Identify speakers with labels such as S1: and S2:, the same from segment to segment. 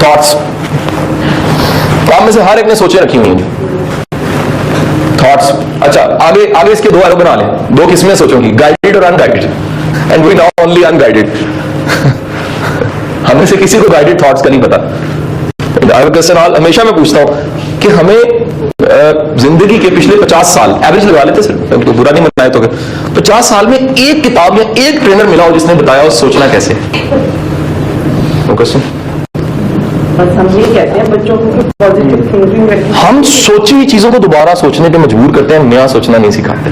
S1: Thoughts, आप में से हर एक ने सोचे रखी हुई हैं थॉट्स। अच्छा, आगे आगे इसके दो एरो बना लें, दो किस्में सोचोगी, गाइडेड और unguided, and we now only unguided. हमें से किसी को गाइडेड थॉट्स का नहीं पता। क्वेश्चन हमेशा मैं पूछता हूं कि हमें जिंदगी के पिछले 50 साल एवरेज लगा लेते सर, तो बुरा नहीं मनाए तो 50 साल में एक किताब या एक ट्रेनर मिला हो जिसने बताया हो सोचना कैसे। क्वेश्चन
S2: हम ये कहते हैं बच्चों को पॉजिटिव थिंकिंग रखें।
S1: हम सोची हुई चीजों को दोबारा सोचने पे मजबूर करते हैं, नया सोचना नहीं सिखाते।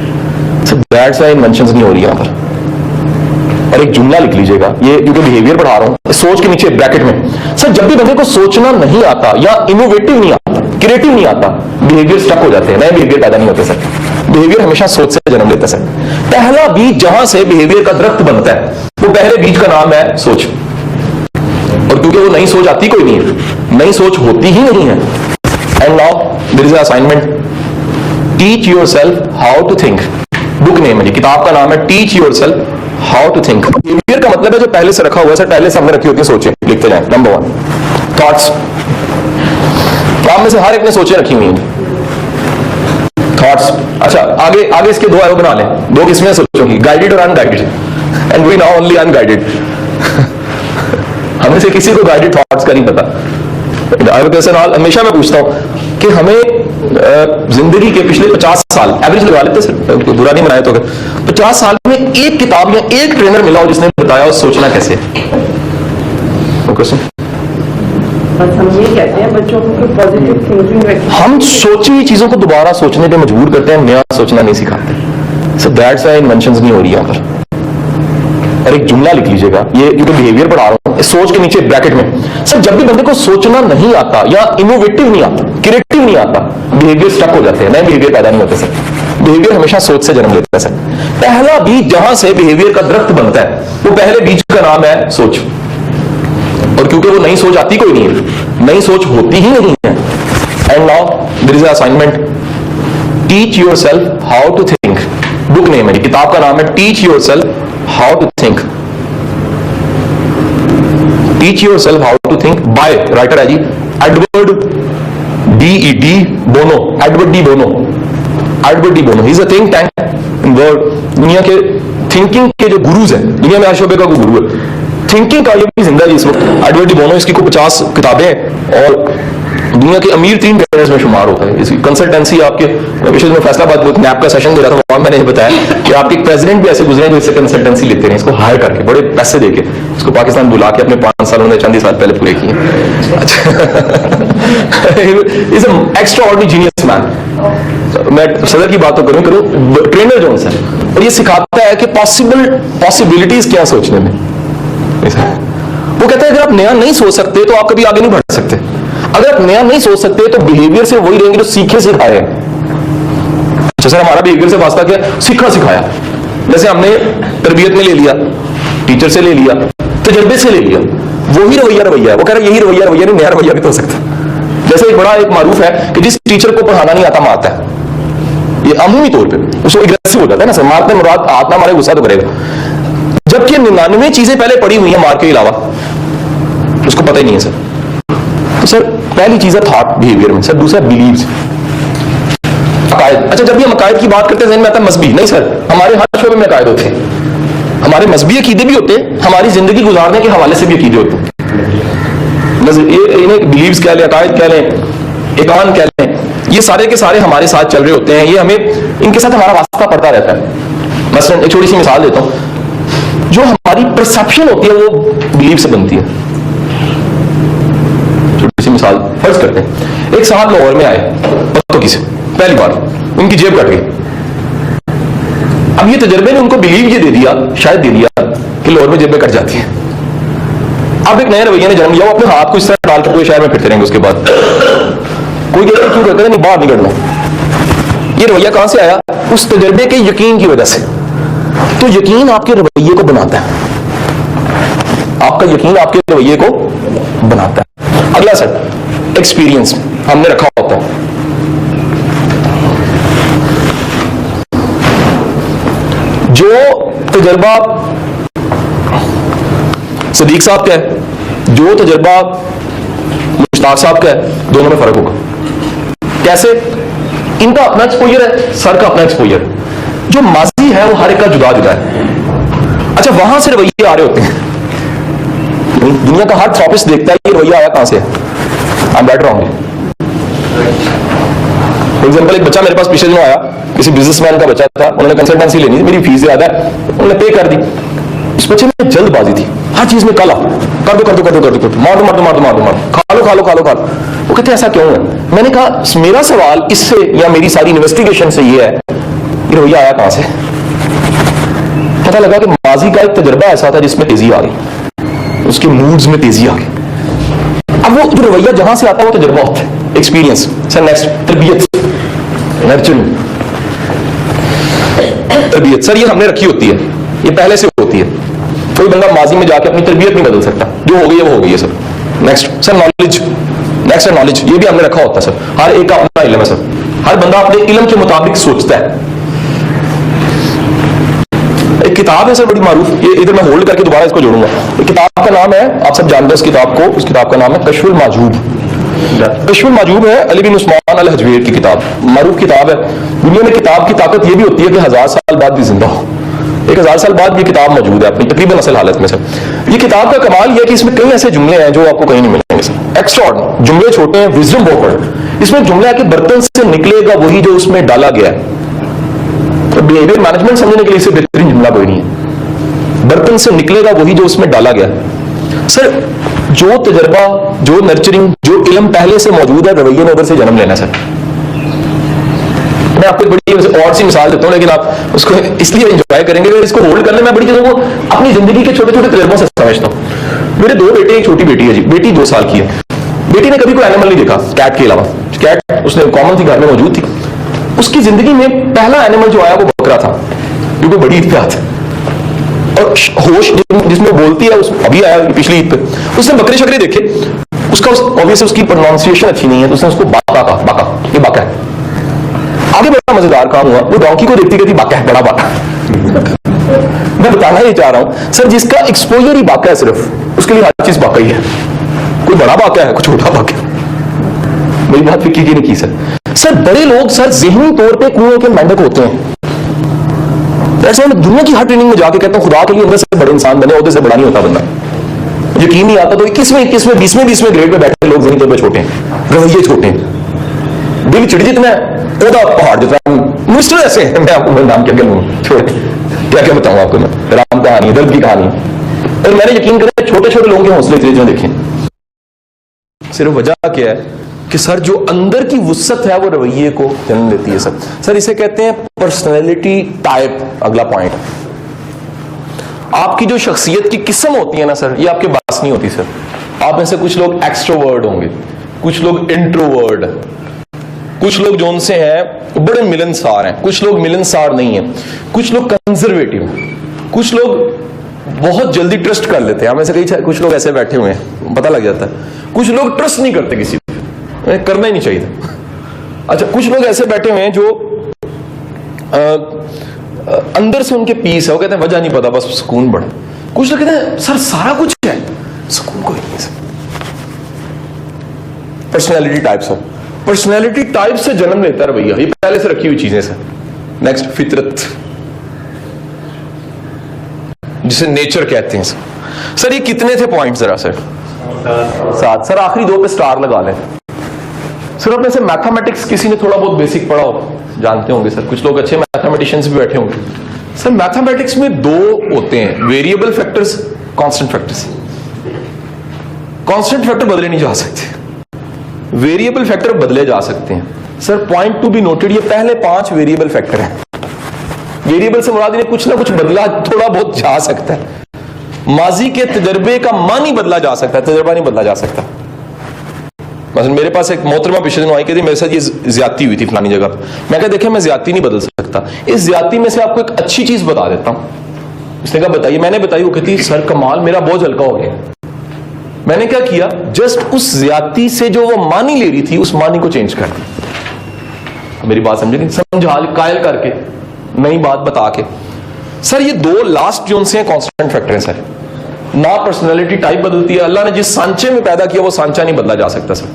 S1: सो दैट्स व्हाई इन्वेंशंस नहीं हो रही यहां पर। और एक जुमला लिख लीजिएगा, ये क्योंकि बिहेवियर पढ़ा रहा हूं, सोच के नीचे ब्रैकेट में, सर जब भी बंदे को सोचना नहीं आता या इनोवेटिव नहीं आता, क्रिएटिव नहीं आता, बिहेवियर स्टक हो जाते हैं, नए बिहेवियर पैदा नहीं होते सर। बिहेवियर हमेशा सोच से जन्म लेता है सर। पहला बीज जहां से बिहेवियर का दरख्त बनता है, वो पहले बीज का नाम है सोच। और क्योंकि वो नई सोच आती कोई नहीं है, नई सोच होती ही नहीं है। And now there is a assignment, teach yourself how to think. Book name है जी, किताब का नाम है teach yourself how to think. Behaviour का मतलब है जो पहले से रखा हुआ है सर, पहले से हमने रखी होती है सोचें, लिखते जाएं। नंबर 1 थॉट्स, आप में से हर एक ने सोचें रखी हुई हैं थॉट्स। अच्छा, आगे आगे इसके दो एरो बना लें, दो किस्में सोचोगी, गाइडेड और unguided, and we now only unguided. हमें से किसी को गाइडेड थॉट्स का नहीं पता। क्वेश्चन हमेशा मैं पूछता हूं कि हमें जिंदगी के पिछले 50 साल एवरेज लगा लेते सर, तो बुरा नहीं मनाए तो 50 साल में एक किताब या एक ट्रेनर मिला हो जिसने बताया हो सोचना कैसे। क्वेश्चन
S2: हम ये कहते हैं बच्चों को पॉजिटिव थिंकिंग रखें। हम
S1: सोची हुई चीजों को दोबारा सोचने पे मजबूर करते हैं, नया सोचना नहीं सिखाते। सो दैट्स व्हाई इन्वेंशंस नहीं हो रही यहां पर। और एक जुमला लिख लीजिएगा, ये क्योंकि बिहेवियर पढ़ा रहा हूं, सोच के नीचे ब्रैकेट में, सर जब भी बंदे को सोचना नहीं आता या इनोवेटिव नहीं आता, क्रिएटिव नहीं आता, बिहेवियर स्टक हो जाते हैं, नए बिहेवियर पैदा नहीं होते सर। बिहेवियर हमेशा सोच से जन्म लेता है सर। पहला बीज जहां से बिहेवियर का दरख्त बनता है, वो पहले बीज का नाम है सोच। और क्योंकि वो नई सोच आती कोई नहीं है, नई सोच होती ही नहीं है। And now there is a assignment, teach yourself how to think. Book name है जी, किताब का नाम है teach yourself how to think. Teach yourself how to think by, writer है जी Edward de Bono, Edward de Bono. Edward de Bono, he is a think tank in world. दुनिया के थिंकिंग के जो गुरुज हैं, दुनिया में हर शोबे का कोई गुरु है थिंकिंग का, ये भी जिंदा है इस वक्त। एडवर्ड डी बोनो, इसकी को 50 किताबें और दुनिया के अमीर 3 ट्रेडर्स में शुमार होता है। इसकी कंसल्टेंसी आपके विशेष में फैसलाबाद नैप का सेशन दे रहा था, वहां मैंने बताया कि आपके प्रेसिडेंट भी ऐसे गुजरे जो इससे कंसल्टेंसी लेते हैं, इसको हायर करके बड़े पैसे देके इसको पाकिस्तान बुला के अपने 5 साल उन्होंने चंद ही साल पहले पूरे किए। Is extra ordinary genius man. मैं सदर की बात तो करूं ट्रेनर जोन सर, और ये सिखाता है कि पॉसिबिलिटीज क्या सोचने में। वो कहता है अगर आप नया नहीं सोच सकते तो आप कभी आगे नहीं बढ़ सकते। अगर आप नया नहीं सोच सकते तो बिहेवियर से वही रहेंगे जो सीखे सिखाए हैं। अच्छा सर, हमारा बिहेवियर से वास्ता क्या, सीखना सिखाया। जैसे हमने तरबियत में ले लिया, टीचर से ले लिया, तजर्बे से ले लिया, वही रवैया है। वो कह रहा है यही रवैया नहीं, नया रवैया भी तो हो सकता। जैसे एक बड़ा एक मारूफ है कि जिस टीचर को पढ़ाना नहीं आता मारता है, ये अमूमी तौर पर उसको एग्रेसिव हो जाता है ना सर, मारते मुराद हाथ ना मारे गुस्सा तो करेगा। जबकि 99 चीजें पहले पड़ी हुई है मार के अलावा, उसको पता ही नहीं है सर। तो सर पहली चीज है थॉट बिहेवियर में, सर दूसरा बिलीव्स, अकायद। अच्छा, जब भी हम अकायद की बात करते हैं जहन में आता है मजहबी, नहीं सर, हमारे हर शोबे में अकायद होते हैं, हमारे मजहबी अकीदे भी होते हैं, हमारी जिंदगी गुजारने के हवाले से भी अकीदे होते हैं। इन्हें बिलीव्स कह लें, अकायद कह लें, ईमान कह लें, ये सारे के सारे हमारे साथ चल रहे होते हैं, ये हमें इनके साथ हमारा वास्ता पड़ता रहता है। मसलन एक छोटी सी मिसाल देता हूं, जो हमारी परसेप्शन होती है वो बिलीव से बनती है। छोटी सी मिसाल फर्ज करते हैं, एक साहब लाहौर में आए बत्तों से, पहली बार उनकी जेब कट गई। अब ये तजर्बे ने उनको बिलीव ये दे दिया, शायद दे दिया कि लाहौर में जेबें कट जाती हैं। अब एक नए रवैये ने जन्म लिया, वो अपने हाथ को इस तरह डाल के पूरे शहर में फिरते रहेंगे। उसके बाद कोई कहता है क्यों करते हैं, नहीं बाहर निकलना। ये रवैया कहां से आया, उस तजर्बे के यकीन की वजह से। तो यकीन आपके रवैये को बनाता है, आपका यकीन आपके रवैये को बनाता है। अगला सर एक्सपीरियंस हमने रखा होता है। जो तजर्बा सदीक साहब का है, जो तजर्बा इशफाक साहब का है, दोनों में फर्क होगा। कैसे? इनका अपना एक्सपोजर है, सर का अपना एक्सपोजर है। जो माजी है वो हर एक का जुदा जुदा है। अच्छा, वहां से रवैये आ रहे होते हैं, दुनिया का हर थेरेपिस्ट देखता है ये रवैया आया कहां से है। I am right wrong? For example, एक बच्चा मेरे पास पिछले दिनों आया, किसी बिजनेसमैन का बच्चा था, उन्होंने कंसल्टेंसी लेनी थी, मेरी फीस ज्यादा है, उन्होंने पे कर दी। उस बच्चे में जल्दबाजी थी, हर चीज में काला, कर दो कर दो कर दो कर दो, मार दो मार दो मार दो मार दो मार दो, खा लो खा लो खा लो खा लो। वो कहते ऐसा क्यों है? मैंने कहा मेरा सवाल इससे या मेरी सारी इन्वेस्टिगेशन से ये है कि रवैया आया कहां से। पता लगा कि माजी का एक तजर्बा ऐसा था जिसमें तेजी आ गई, उसके मूड्स में तेजी आ गई। अब वो जो रवैया जहां से आता है वो तजर्बा होता है, एक्सपीरियंस। सर नेक्स्ट, तरबियत, नर्चरिंग, तरबियत। सर ये हमने रखी होती है, ये पहले से होती है, कोई बंदा माजी में जाके अपनी तरबियत नहीं बदल सकता, जो हो गई है वो हो गई है sir. Next sir knowledge, next है नॉलेज, ये भी हमने रखा होता है सर, हर एक का अपना इल्म है सर, हर बंदा अपने इल्म के मुताबिक सोचता है। एक किताब है सर बड़ी मारूफ, ये इधर मैं होल्ड करके दोबारा इसको जोड़ूंगा। एक किताब का नाम है, आप सब जानते हैं इस किताब को, उस किताब का नाम है कश्फुल माजूब। कश्फुल माजूब है अली बिन उस्मान अल हजवेर की किताब, मारूफ किताब है। दुनिया में किताब की ताकत ये भी होती है कि 1000 साल बाद भी जिंदा हो, 1000 साल बाद भी किताब मौजूद है अपनी तकरीबन असल हालत में सर। ये किताब का कमाल यह है कि इसमें कई ऐसे जुमले हैं जो आपको कहीं नहीं मिलेंगे सर, एक्स्ट्राऑर्डिनरी जुमले, छोटे हैं, विजडम बहुत बड़े। इसमें जुमला है कि बर्तन से निकलेगा वही जो उसमें डाला गया है। तो बिहेवियर मैनेजमेंट समझने के लिए इससे बेहतरीन जुमला कोई नहीं है, बर्तन से निकलेगा वही जो उसमें डाला गया। सर जो तजर्बा, जो नर्चरिंग, जो इल्म पहले से मौजूद है, रवैये ने उधर से जन्म लेना सर। मैं आपको एक बड़ी और सी मिसाल देता हूं, लेकिन आप उसको इसलिए एंजॉय करेंगे, इसको होल्ड करने में बड़ी चीजों को अपनी जिंदगी के छोटे छोटे तजर्बों से समझता हूं। मेरे 2 बेटे, एक छोटी बेटी है जी, बेटी 2 साल की है। बेटी ने कभी कोई एनिमल नहीं देखा कैट के अलावा, कैट उसने कॉमन थी, घर में मौजूद थी। उसकी जिंदगी में पहला एनिमल जो आया वो बकरा था, क्योंकि बड़ी ईद पे आता है और होश जिसमें बोलती है, उस अभी आया पिछली ईद पे, उसने बकरे शकरे देखे, उसका ऑब्वियसली उसकी प्रोनाउंसिएशन अच्छी नहीं है, तो उसने उसको बाका कहा, बाका, ये बाका है। आगे बड़ा मजेदार काम हुआ, वो डोंकी को देखती कहती बाका है, बड़ा बाका। मैं बताना ही चाह रहा हूं सर, जिसका एक्सपोजर ही बाका है सिर्फ, उसके लिए हर चीज बाका ही है। कोई बड़ा बाका है, कोई छोटा बाका है। मेरी बात फिक्की की नहीं की सर। सर बड़े लोग सर ज़हनी तौर पे कुएं के मेंढक होते हैं। ऐसे मैं दुनिया की हर ट्रेनिंग में जाके कहता हूं खुदा के लिए अंदर से बड़े इंसान बने, ओहदे से बड़ा नहीं होता बंदा। यकीन नहीं आता तो 21वें 20वें ग्रेड पे बैठे लोग ज़हनी तौर पे छोटे हैं, रवैये छोटे हैं, दिल चिड़ जितना है ओदा पहाड़ जितना। मिनिस्टर ऐसे हैं, मैं आपको नाम क्या लूंगा, छोड़ क्या क्या बताऊं आपको मैं, राम कहानी, दर्द की कहानी। और मैंने यकीन करें छोटे छोटे लोगों के हौसले तेज देखें। सिर्फ वजह क्या है कि सर जो अंदर की वुसअत है वो रवैये को जन्म देती है सर इसे कहते हैं पर्सनैलिटी टाइप। अगला पॉइंट, आपकी जो शख्सियत की किस्म होती है ना सर, ये आपके पास नहीं होती सर। आप में से कुछ लोग एक्सट्रोवर्ड होंगे, कुछ लोग इंट्रोवर्ड, कुछ लोग जो उनसे हैं बड़े मिलनसार हैं, कुछ लोग मिलनसार नहीं है, कुछ लोग कंजर्वेटिव, कुछ लोग बहुत जल्दी ट्रस्ट कर लेते हैं। हमें से कई कुछ लोग ऐसे बैठे हुए हैं, पता लग जाता है। कुछ लोग ट्रस्ट नहीं करते किसी पे, करना ही नहीं चाहिए। अच्छा, कुछ लोग ऐसे बैठे हुए हैं जो अंदर से उनके पीस है, वो कहते हैं वजह नहीं पता, बस सुकून बढ़े। कुछ लोग कहते हैं सर सारा कुछ है, सुकून कोई नहीं sir. Personality types, personality type से जन्म लेता है भैया, ये पहले से रखी हुई चीजें सर। नेक्स्ट, फितरत, जिसे नेचर कहते हैं सर। ये कितने थे पॉइंट जरा सर? 7 सर। आखिरी 2 पे स्टार लगा लें सर। अपने से मैथमेटिक्स किसी ने थोड़ा बहुत बेसिक पढ़ा हो, जानते होंगे सर, कुछ लोग अच्छे मैथमेटिशियंस भी बैठे होंगे सर। मैथमेटिक्स में 2 होते हैं, variable factors, constant factors. Constant factor बदले नहीं जा सकते, वेरिएबल फैक्टर बदले जा सकते हैं sir. Point to be noted, ये पहले 5 वेरिएबल फैक्टर हैं। वेरिएबल से मुराद कुछ ना कुछ बदला थोड़ा बहुत जा सकता है। माजी के तजर्बे का मान ही बदला जा सकता है, तजर्बा नहीं बदला जा सकता। मतलब मेरे पास एक मोहतरमा पिछले दिन आई, कहती मेरे साथ ये ज्यादती हुई थी फलानी जगह। मैं कहा देखें मैं ज्यादती नहीं बदल सकता, इस ज्यादती में से आपको एक अच्छी चीज बता देता हूं। उसने कहा बताइए। मैंने बताई, वो कहती सर कमाल, मेरा बोझ हल्का हो गया। मैंने क्या किया, जस्ट उस ज्यादती से जो वो मानी ले रही थी, उस मानी को चेंज कर दिया। मेरी बात समझे नहीं? समझा कायल करके, नई बात बता के। सर ये 2 लास्ट जो हैं कांस्टेंट फैक्टर हैं सर। ना पर्सनैलिटी टाइप बदलती है। अल्लाह ने जिस सांचे में पैदा किया वो सांचा नहीं बदला जा सकता सर,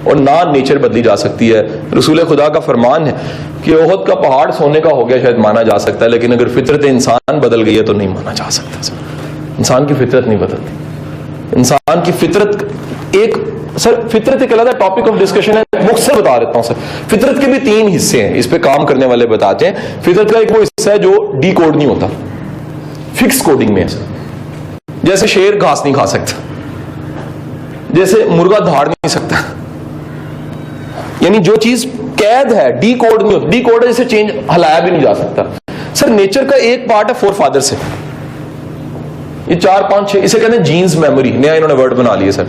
S1: और ना नेचर बदली जा सकती है। रसूल खुदा का फरमान है कि ओहद का पहाड़ सोने का हो गया शायद माना जा सकता है, लेकिन अगर फितरत इंसान बदल गई है तो नहीं माना जा सकता सर। इंसान की फितरत नहीं बदलती। इंसान की फितरत एक सर, फितरत एक अलग टॉपिक ऑफ डिस्कशन है, मुख्तसर बता देता हूं सर। फितरत के भी 3 हिस्से हैं, इस पे काम करने वाले बताते हैं। फितरत का एक वो हिस्सा है जो डी कोड नहीं होता, फिक्स कोडिंग में है सर। जैसे शेर घास नहीं खा सकता, जैसे मुर्गा दहाड़ नहीं सकता, यानी जो चीज कैद है डी कोड नहीं होती। डी कोड है, जैसे चेंज हलाया भी नहीं जा सकता सर। नेचर का एक पार्ट है फोर फादर से, ये 4 5 6 इसे कहते हैं जीन्स मेमोरी, नया इन्होंने वर्ड बना लिया सर।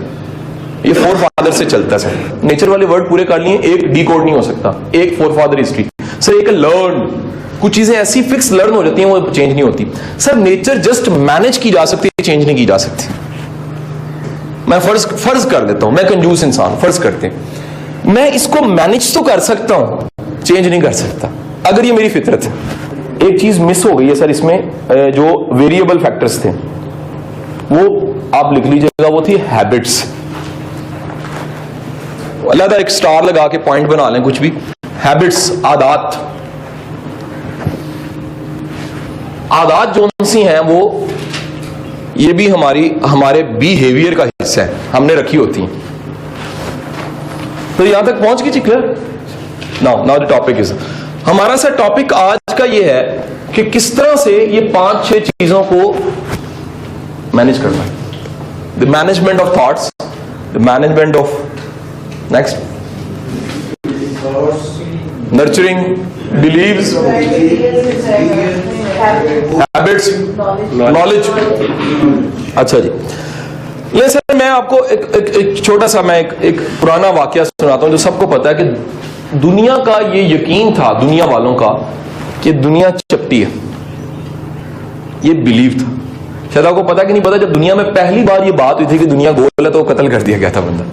S1: ये फोर फादर से चलता है सर। नेचर वाले वर्ड पूरे कर लिए, एक डी कोड नहीं हो सकता, एक फोर फादर हिस्ट्री सर। एक लर्न, कुछ चीजें ऐसी फिक्स लर्न हो जाती हैं, वो चेंज नहीं होती सर। नेचर जस्ट मैनेज की जा सकती है, चेंज नहीं की जा सकती। मैं फर्ज कर लेता हूं, मैं कंजूस इंसान, फर्ज करते हैं मैं इसको मैनेज तो कर सकता हूं, चेंज नहीं कर सकता। अगर ये मेरी फितरत है। एक चीज मिस हो गई है सर इसमें, जो वेरिएबल फैक्टर्स थे वो आप लिख लीजिएगा, वो थी हैबिट्स। अलग एक स्टार लगा के पॉइंट बना लें कुछ भी। हैबिट्स, आदत। आदत जो सी हैं वो ये भी हमारे बिहेवियर का हिस्सा है, हमने रखी होती हैं। तो यहां तक पहुंच गई clear? Now the topic is, हमारा सर टॉपिक आज का ये है कि किस तरह से ये 5-6 चीजों को मैनेज करना है। The management of thoughts, the management of next nurturing beliefs, habits, knowledge. अच्छा जी, ले सर मैं आपको एक छोटा सा मैं एक पुराना वाकया सुनाता हूं जो सबको पता है कि दुनिया का ये यकीन था दुनिया वालों का कि दुनिया चपटी है। ये बिलीव था। शायद आपको पता कि नहीं पता, जब दुनिया में पहली बार ये बात हुई थी कि दुनिया गोल है तो कत्ल कर दिया गया था बंदा।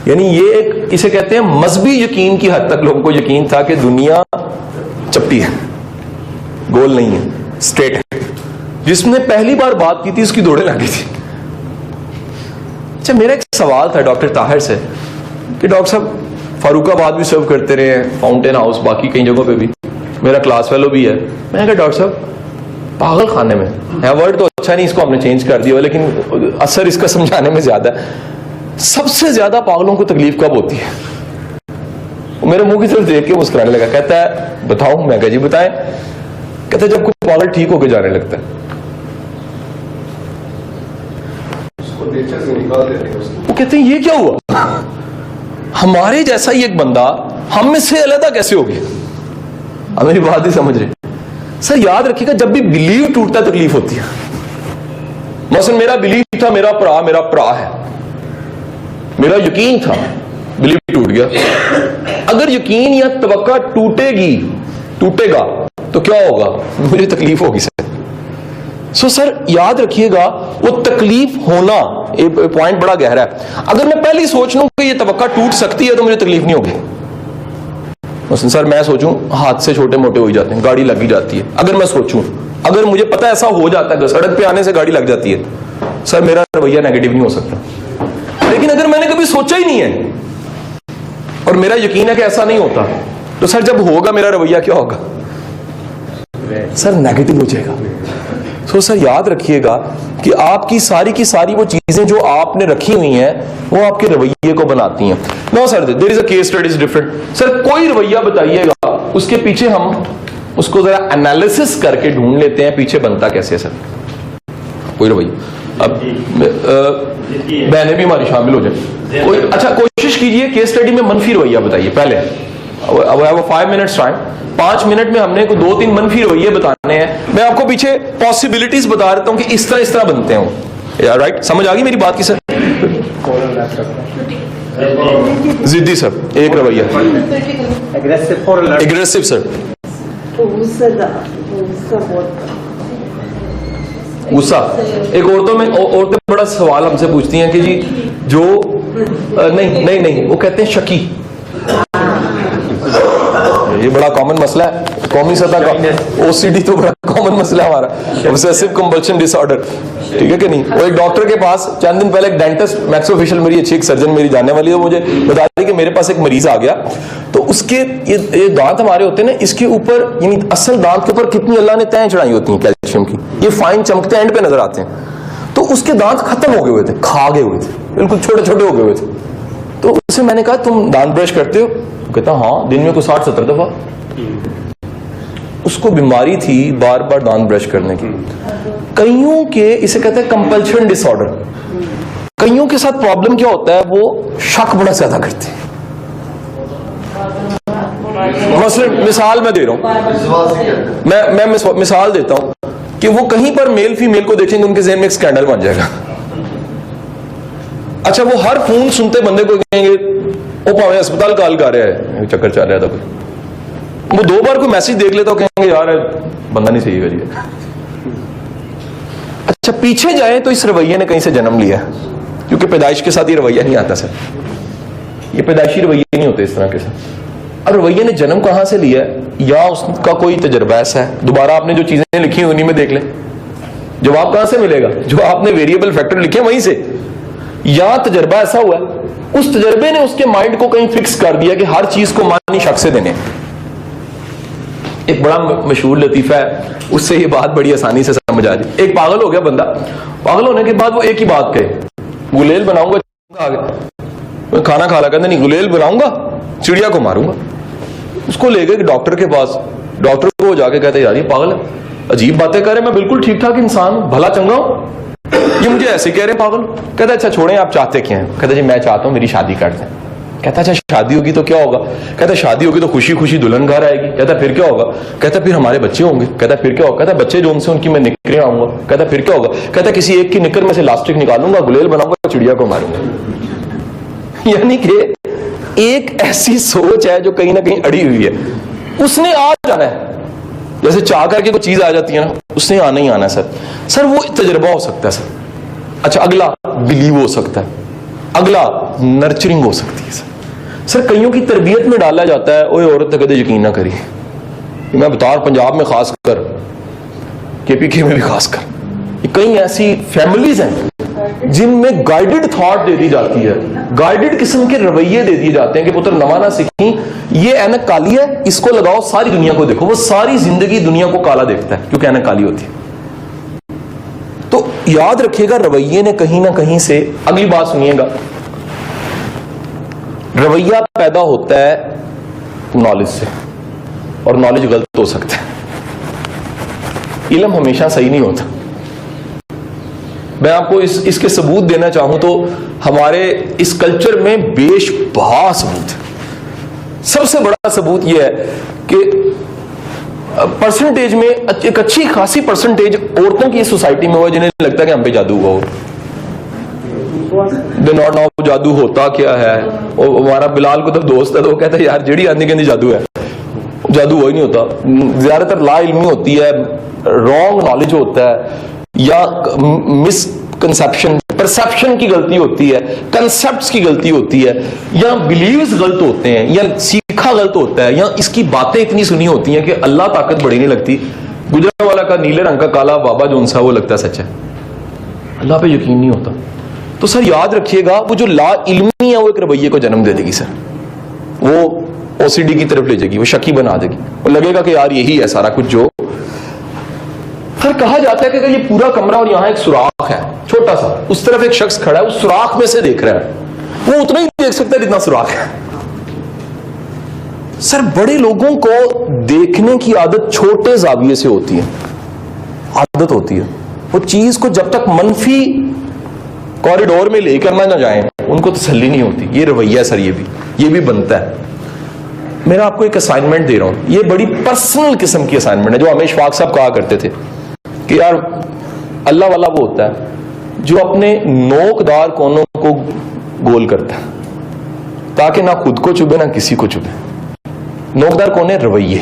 S1: यानी ये एक, इसे कहते हैं मजहबी यकीन की हद तक लोगों को यकीन था कि दुनिया चपटी है, गोल नहीं है, स्ट्रेट है। जिसने पहली बार बात की थी उसकी दौड़े लगी थी। अच्छा, मेरा एक सवाल था डॉक्टर ताहिर से कि डॉक्टर साहब फारूकाबाद भी सर्व करते रहे, फाउंटेन हाउस, बाकी कई जगहों पे भी, मेरा क्लास फेलो भी है। मैंने कहा डॉक्टर साहब पागल खाने में है, वर्ड तो अच्छा नहीं, इसको हमने चेंज कर दिया, लेकिन असर इसका समझाने में ज्यादा है। सबसे ज्यादा पागलों को तकलीफ कब होती है? मेरे मुंह की तरफ देख के मुस्कुराने लगा, कहता है बताऊं? मैं कहा जी बताएं। कहता है जब कोई पागल ठीक होकर जाने लगता है, वो कहते हैं ये क्या हुआ, हमारे जैसा ही एक बंदा हम में से अलग कैसे हो गया? अब मेरी बात ही समझ रहे सर। याद रखिएगा जब भी बिलीव टूटता तकलीफ होती है। मसलन मेरा बिलीव था मेरा प्रा है, मेरा यकीन था, बिलीव टूट गया। अगर यकीन या तवक्का टूटेगा तो क्या होगा? मुझे तकलीफ होगी सर। सर याद रखिएगा वो तकलीफ होना एक पॉइंट बड़ा गहरा है। अगर मैं पहले ही सोच लूं कि ये तवक्का टूट सकती है तो मुझे तकलीफ नहीं होगी। सर मैं सोचूं हादसे छोटे मोटे हो ही जाते हैं, गाड़ी लग ही जाती है। अगर मैं सोचूं, अगर मुझे पता ऐसा हो जाता है सड़क पे आने से गाड़ी लग जाती है, सर मेरा रवैया नेगेटिव नहीं हो सकता। लेकिन अगर मैंने कभी सोचा ही नहीं है और मेरा यकीन है कि ऐसा नहीं होता, तो सर जब होगा मेरा रवैया क्या होगा? सर नेगेटिव हो जाएगा। तो सर याद रखिएगा कि आपकी सारी की सारी वो चीजें जो आपने रखी हुई हैं वो आपके रवैये को बनाती हैं। No sir, there is a case study is different. Sir कोई रवैया बताइएगा, उसके पीछे हम उसको जरा एनालिसिस करके ढूंढ लेते हैं पीछे बनता कैसे सर कोई रवैया। अब बहनें भी हमारी शामिल हो जाए। कोई अच्छा कोशिश कीजिए केस स्टडी में मनफी रवैया बताइए पहले। अब 5 मिनट्स टाइम, 5 मिनट में हमने को 2-3 मनफी रवैये बताने हैं। मैं आपको पीछे पॉसिबिलिटीज बता देता हूं कि इस तरह बनते हैं। यार राइट, समझ आ गई मेरी बात की सर? जिद्दी सर एक रवैया, एग्रेसिव सर, गुस्सा। एक औरतें बड़ा सवाल हमसे पूछती हैं कि जी जो नहीं वो कहते हैं शकी। ये बड़ा कॉमन मसला है। कौमी सतह का ओसीडी तो बड़ा कॉमन मसला हमारा, ऑब्सेसिव कंपल्शन डिसऑर्डर, ठीक है कि नहीं। वो एक डॉक्टर के पास चंद दिन पहले एक डेंटिस्ट मैक्सोफेशियल, मेरी अच्छी एक सर्जन मेरी जानने वाली है, मुझे बता रही कि मेरे पास एक मरीज आ गया, तो उसके ये दांत हमारे होते हैं ना, इसके ऊपर यानी असल दांत के ऊपर कितनी अल्लाह ने तय चढ़ाई होती है कैल्शियम की, ये फाइन चमकते एंड पे नजर आते हैं। तो उसके दांत खत्म हो गए हुए थे, खा गए हुए थे, बिल्कुल छोटे छोटे हो गए हुए थे। तो उससे मैंने कहा तुम दांत ब्रश करते हो? कहता हाँ, दिन में को 60-70 दफा। उसको बीमारी थी बार बार दांत ब्रश करने की। कईयों के, इसे कहते हैं कंपल्शन डिसऑर्डर, कईयों के साथ प्रॉब्लम क्या होता है, वो शक बड़ा ज्यादा करते हैं। मसलन मिसाल मैं दे रहा हूं, मैं मिसाल देता हूं कि वो कहीं पर मेल फीमेल को देखेंगे, उनके जहन में एक स्कैंडल बन जाएगा। अच्छा, वो हर फोन सुनते बंदे को कहेंगे ओ भावे अस्पताल कॉल कर रहा है, चक्कर चल रहा था कोई। वो 2 बार कोई मैसेज देख लेता, कहेंगे यार बंदा नहीं सही करिए। अच्छा, पीछे जाए तो इस रवैये ने कहीं से जन्म लिया, क्योंकि पैदाइश के साथ ये रवैया नहीं आता सर, ये पैदाइशी रवैये नहीं होते इस तरह के साथ। अब रवैये ने जन्म कहां से लिया, या उसका कोई तजर्बा ऐसा है, दोबारा आपने जो चीजें लिखी हैं उन्हीं में देख ले, जवाब कहां से मिलेगा, जो आपने वेरिएबल फैक्टर लिखे वहीं से, या तजर्बा ऐसा हुआ है, उस तजर्बे ने उसके माइंड को कहीं फिक्स कर दिया कि हर चीज को मानी शक से देने। एक बड़ा मशहूर लतीफा है, उससे ये बात बड़ी आसानी से समझ आ रही। एक पागल हो गया बंदा, पागल होने के बाद वो एक ही बात कहे, गुलेल बनाऊंगा, खाना खा ला, कहते नहीं गुलेल बनाऊंगा चिड़िया को मारूंगा। उसको ले गए डॉक्टर के पास, डॉक्टर को जाके कहते यार ये पागल है, अजीब बातें कर रहे, मैं बिल्कुल ठीक ठाक इंसान, भला चंगा हूं, ये मुझे ऐसे कह रहे पागल। कहता अच्छा छोड़ें, आप चाहते क्या हैं? कहता जी मैं चाहता हूं मेरी शादी कर दें। कहता अच्छा शादी होगी तो क्या होगा? कहता शादी होगी तो खुशी खुशी दुल्हन घर आएगी। कहता फिर क्या होगा? कहता फिर हमारे बच्चे होंगे। कहता फिर क्या होगा? कहता बच्चे जो उनसे उनकी मैं निकरे आऊंगा। कहता फिर क्या होगा? कहता किसी एक की निकर में से लास्टिक निकालूंगा, गुलेल बनाऊंगा, चिड़िया को मारूंगा। यानी कि एक ऐसी सोच है जो कहीं ना कहीं अड़ी हुई है, उसने आ जाना है, जैसे चाह करके कोई चीज आ जाती है ना, उसने आना ही आना है सर। वो तजर्बा हो सकता है सर। अच्छा, अगला बिलीव हो सकता है, अगला नर्चरिंग हो सकती है सर। कईयों की तरबियत में डाला जाता है, ओए औरत कदे यकीन ना करी। मैं बता रहा, पंजाब में खास कर, केपीके में भी खास कर, कई ऐसी फैमिलीज हैं जिनमें गाइडेड थॉट दे दी जाती है, गाइडेड किस्म के रवैये दे दिए जाते हैं कि पुत्र नवा ना सीखी, ये ऐनक काली है, इसको लगाओ, सारी दुनिया को देखो। वो सारी जिंदगी दुनिया को काला देखता है क्योंकि ऐनक काली होती है। तो याद रखिएगा, रवैये ने कहीं ना कहीं से, अगली बात सुनिएगा, रवैया पैदा होता है नॉलेज से, और नॉलेज गलत हो सकता है। इल्म हमेशा सही नहीं होता। मैं आपको इसके सबूत देना चाहूं तो हमारे इस कल्चर में बेशबहा सबूत है। सबसे बड़ा सबूत यह है कि परसेंटेज में एक अच्छी खासी परसेंटेज औरतों की सोसाइटी में हुआ जिन्हें लगता है कि हम पे जादू हुआ हो। दे नॉट नो जादू होता क्या है। और हमारा बिलाल को तो दोस्त है, तो वो कहता है यार जेड़ी आंधी कहती जादू है, जादू हो ही नहीं होता। ज्यादातर ला इल्मी होती है, रॉन्ग नॉलेज होता है, या मिसकंसेप्शन, परसेप्शन की गलती होती है, कंसेप्ट्स की गलती होती है, या बिलीव्स गलत होते हैं, या सीखा गलत होता है, या इसकी बातें इतनी सुनी होती हैं कि अल्लाह ताकत बड़ी नहीं लगती। गुजरावाला का नीले रंग का काला बाबा जो उनसा वो लगता सच है, अल्लाह पे यकीन नहीं होता। तो सर याद रखिएगा, वो जो ला इल्मी है वो एक रवैये को जन्म दे देगी सर, वो ओसीडी की तरफ ले जाएगी, वो शकी बना देगी, और लगेगा कि यार यही है सारा कुछ। जो फिर कहा जाता है कि अगर ये पूरा कमरा और यहां एक सुराख है छोटा सा, उस तरफ एक शख्स खड़ा है, उस सुराख में से देख रहा है, वो उतना ही देख सकता है जितना सुराख है। सर बड़े लोगों को देखने की आदत छोटे जाविये से होती है, आदत होती है। वो चीज को जब तक मनफी कॉरिडोर में लेकर ना जाए उनको तसल्ली नहीं होती। ये रवैया सर, ये भी बनता है। मेरा आपको एक असाइनमेंट दे रहा हूं, ये बड़ी पर्सनल किस्म की असाइनमेंट है, जो हमें इशफाक साहब कहा करते थे कि यार अल्लाह वाला वो होता है जो अपने नोकदार कोनों को गोल करता है ताकि ना खुद को चुभे ना किसी को चुभे। नोकदार कोने रवैये,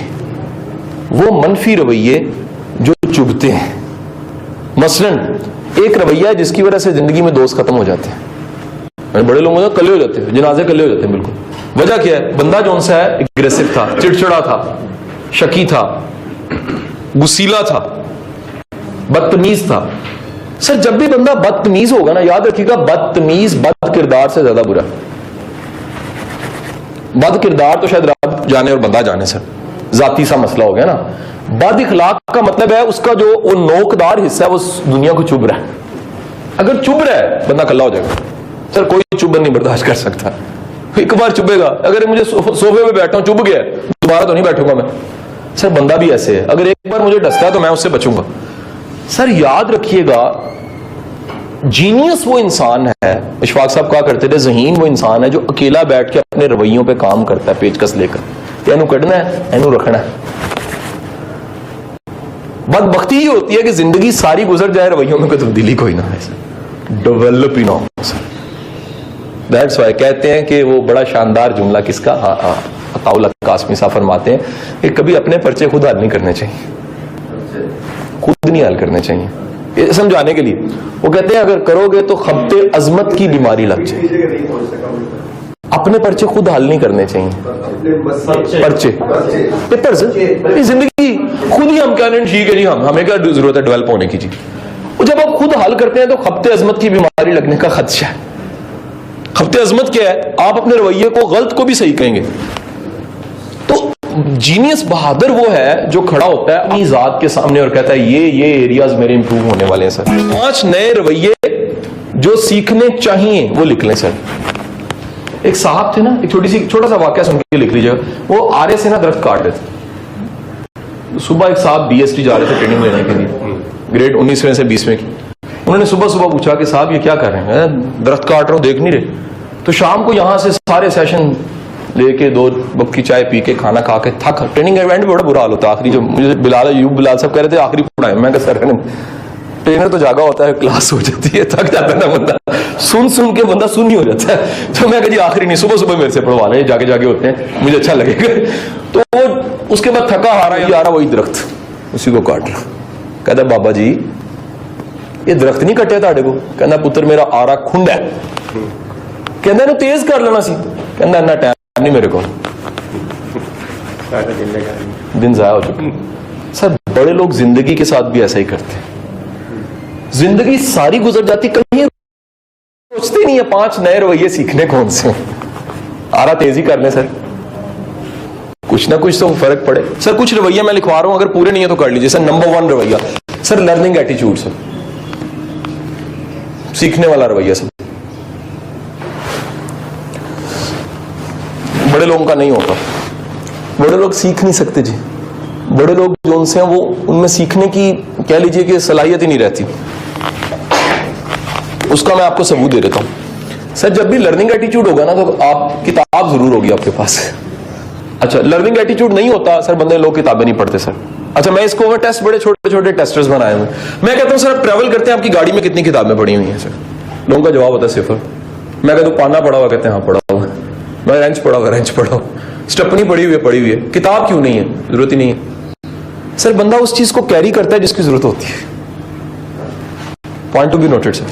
S1: वो मनफी रवैये जो चुभते हैं। मसलन एक रवैया है जिसकी वजह से जिंदगी में दोस्त खत्म हो जाते हैं, बड़े लोगों से कले हो जाते हैं, जनाजे कले हो जाते हैं। बिल्कुल वजह क्या है? बंदा जो सा है एग्रेसिव था, चिड़चिड़ा था, शकी था, गुस्सीला था, बदतमीज था। सर जब भी बंदा बदतमीज होगा ना, याद रखिएगा बदतमीज बद किरदार से ज्यादा बुरा। बद किरदार तो शायद रात जाने और बंदा जाने सर, जाती सा मसला हो गया ना। बद इखलाक का मतलब है उसका जो वो नोकदार हिस्सा है वो दुनिया को चुभ रहा है। अगर चुभ रहा है बंदा कल्ला हो जाएगा सर, कोई चुभन नहीं बर्दाश्त कर सकता। एक बार चुभेगा, अगर मुझे सोफे पे बैठा हूं चुभ गया दोबारा तो नहीं बैठूंगा मैं। सर बंदा भी ऐसे है, अगर एक बार मुझे डसता है तो मैं उससे बचूंगा। सर याद रखिएगा जीनियस वो इंसान है, इशफाक साहब कहा करते थे ज़हीन वो इंसान है जो अकेला बैठ के अपने रवैयों पे काम करता है पेचकस लेकर। एनू कढ़ना है, एनू रखना है। बदबख्ती ही होती है कि जिंदगी सारी गुजर जाए, रवैयों में कोई तब्दीली कोई ना है, डेवलप ही ना हो। दैट्स व्हाई कहते हैं कि वो बड़ा शानदार जुमला किसका, अताउल कासमी साहब फरमाते हैं कि कभी अपने पर्चे खुद हल नहीं करने चाहिए, खुद नहीं हल करने चाहिए। ये समझाने के लिए वो कहते हैं अगर करोगे तो खब्ते अजमत की बीमारी लग जाए। अपने पर्चे खुद हल नहीं करने चाहिए, पर्चे पेपर्स जिंदगी खुद ही हम क्या नहीं, ठीक है जी, हमें क्या जरूरत है डेवलप होने की जी। और जब आप खुद हल करते हैं तो खब्ते अजमत की बीमारी लगने का खदशा है। खब्ते अजमत क्या है, आप अपने रवैये को गलत को भी सही कहेंगे। तो जीनियस बहादुर वो है जो खड़ा होता है अपनी जात के सामने और कहता है ये एरियाज मेरे इंप्रूव होने वाले हैं सर। 5 नए रवैये जो सीखने चाहिए वो लिख लें सर। एक साहब थे ना, एक छोटा सा वाकया सुन के लिख लीजिएगा। वो आरे से ना दरख्त काट रहे थे। सुबह एक साहब BST जा रहे थे ट्रेनिंग लेने के लिए, ग्रेड 19वें से 20वें की। उन्होंने सुबह पूछा कि साहब ये क्या कर रहे हैं, दरख्त काट रहे हो देख नहीं रहे। तो शाम को यहां से सारे सेशन लेके 2 वक्त की चाय पी के खाना खा के थक, ट्रेनिंग इवेंट में बड़ा बुरा हाल होता है। आखिरी जो मुझे बिलाल साहब कह रहे थे आखिरी पढ़ाए, मैं कहा सर ट्रेनर तो जागा होता है, क्लास हो जाती है, थक जाता है ना बंदा, सुन के बंदा सुन ही हो जाता है। तो मैं कहा जी आखिरी नहीं, सुबह मेरे से पढ़वा लें, जागे होते हैं, मुझे अच्छा लगेगा। तो वो उसके बाद थका हारा वही दरख्त उसी को काट रहा। कहता बाबा जी ये दरख्त नहीं कटे ताड़े को। कहना पुत्र मेरा आरा खुंड है। कहना इन्हें तेज कर लेना सी। कहना इन्ना टाइम नहीं मेरे को, दिन जाया हो चुके। सर बड़े लोग जिंदगी के साथ भी ऐसा ही करते हैं। जिंदगी सारी गुजर जाती, कहीं सोचते नहीं है 5 नए रवैये सीखने कौन से। आरा तेजी कर ले सर, कुछ ना कुछ तो फर्क पड़े। सर कुछ रवैया मैं लिखवा रहा हूं, अगर पूरे नहीं है तो कर लीजिए। सर नंबर 1 रवैया सर लर्निंग एटीट्यूड, सर सीखने वाला रवैया। सर बड़े लोगों का नहीं होता, बड़े लोग सीख नहीं सकते जी। बड़े लोग जो उनसे हैं वो उनमें सीखने की कह लीजिए कि सलाहियत ही नहीं रहती। उसका मैं आपको सबूत दे देता हूं। सर जब भी लर्निंग एटीट्यूड होगा ना तो आप किताब जरूर होगी आपके पास। अच्छा लर्निंग एटीट्यूड नहीं होता सर, बंदे लोग किताबें नहीं पढ़ते सर। अच्छा मैं इसको टेस्ट बड़े छोटे टेस्टर्स बनाए हुए, मैं कहता हूं सर आप ट्रैवल करते हैं आपकी गाड़ी में कितनी किताबें पढ़ी हुई हैं सर? लोगों का जवाब होता है 0। मैं कहता हूं पाना पढ़ा हुआ, कहते हैं हाँ पढ़ा हुआ। मैं रेंच पढ़ा हुआ, स्टेपनी पढ़ी हुई है। किताब क्यों नहीं है? जरूरत ही नहीं है सर। बंदा उस चीज को कैरी करता है जिसकी जरूरत होती है। Point to be noted sir.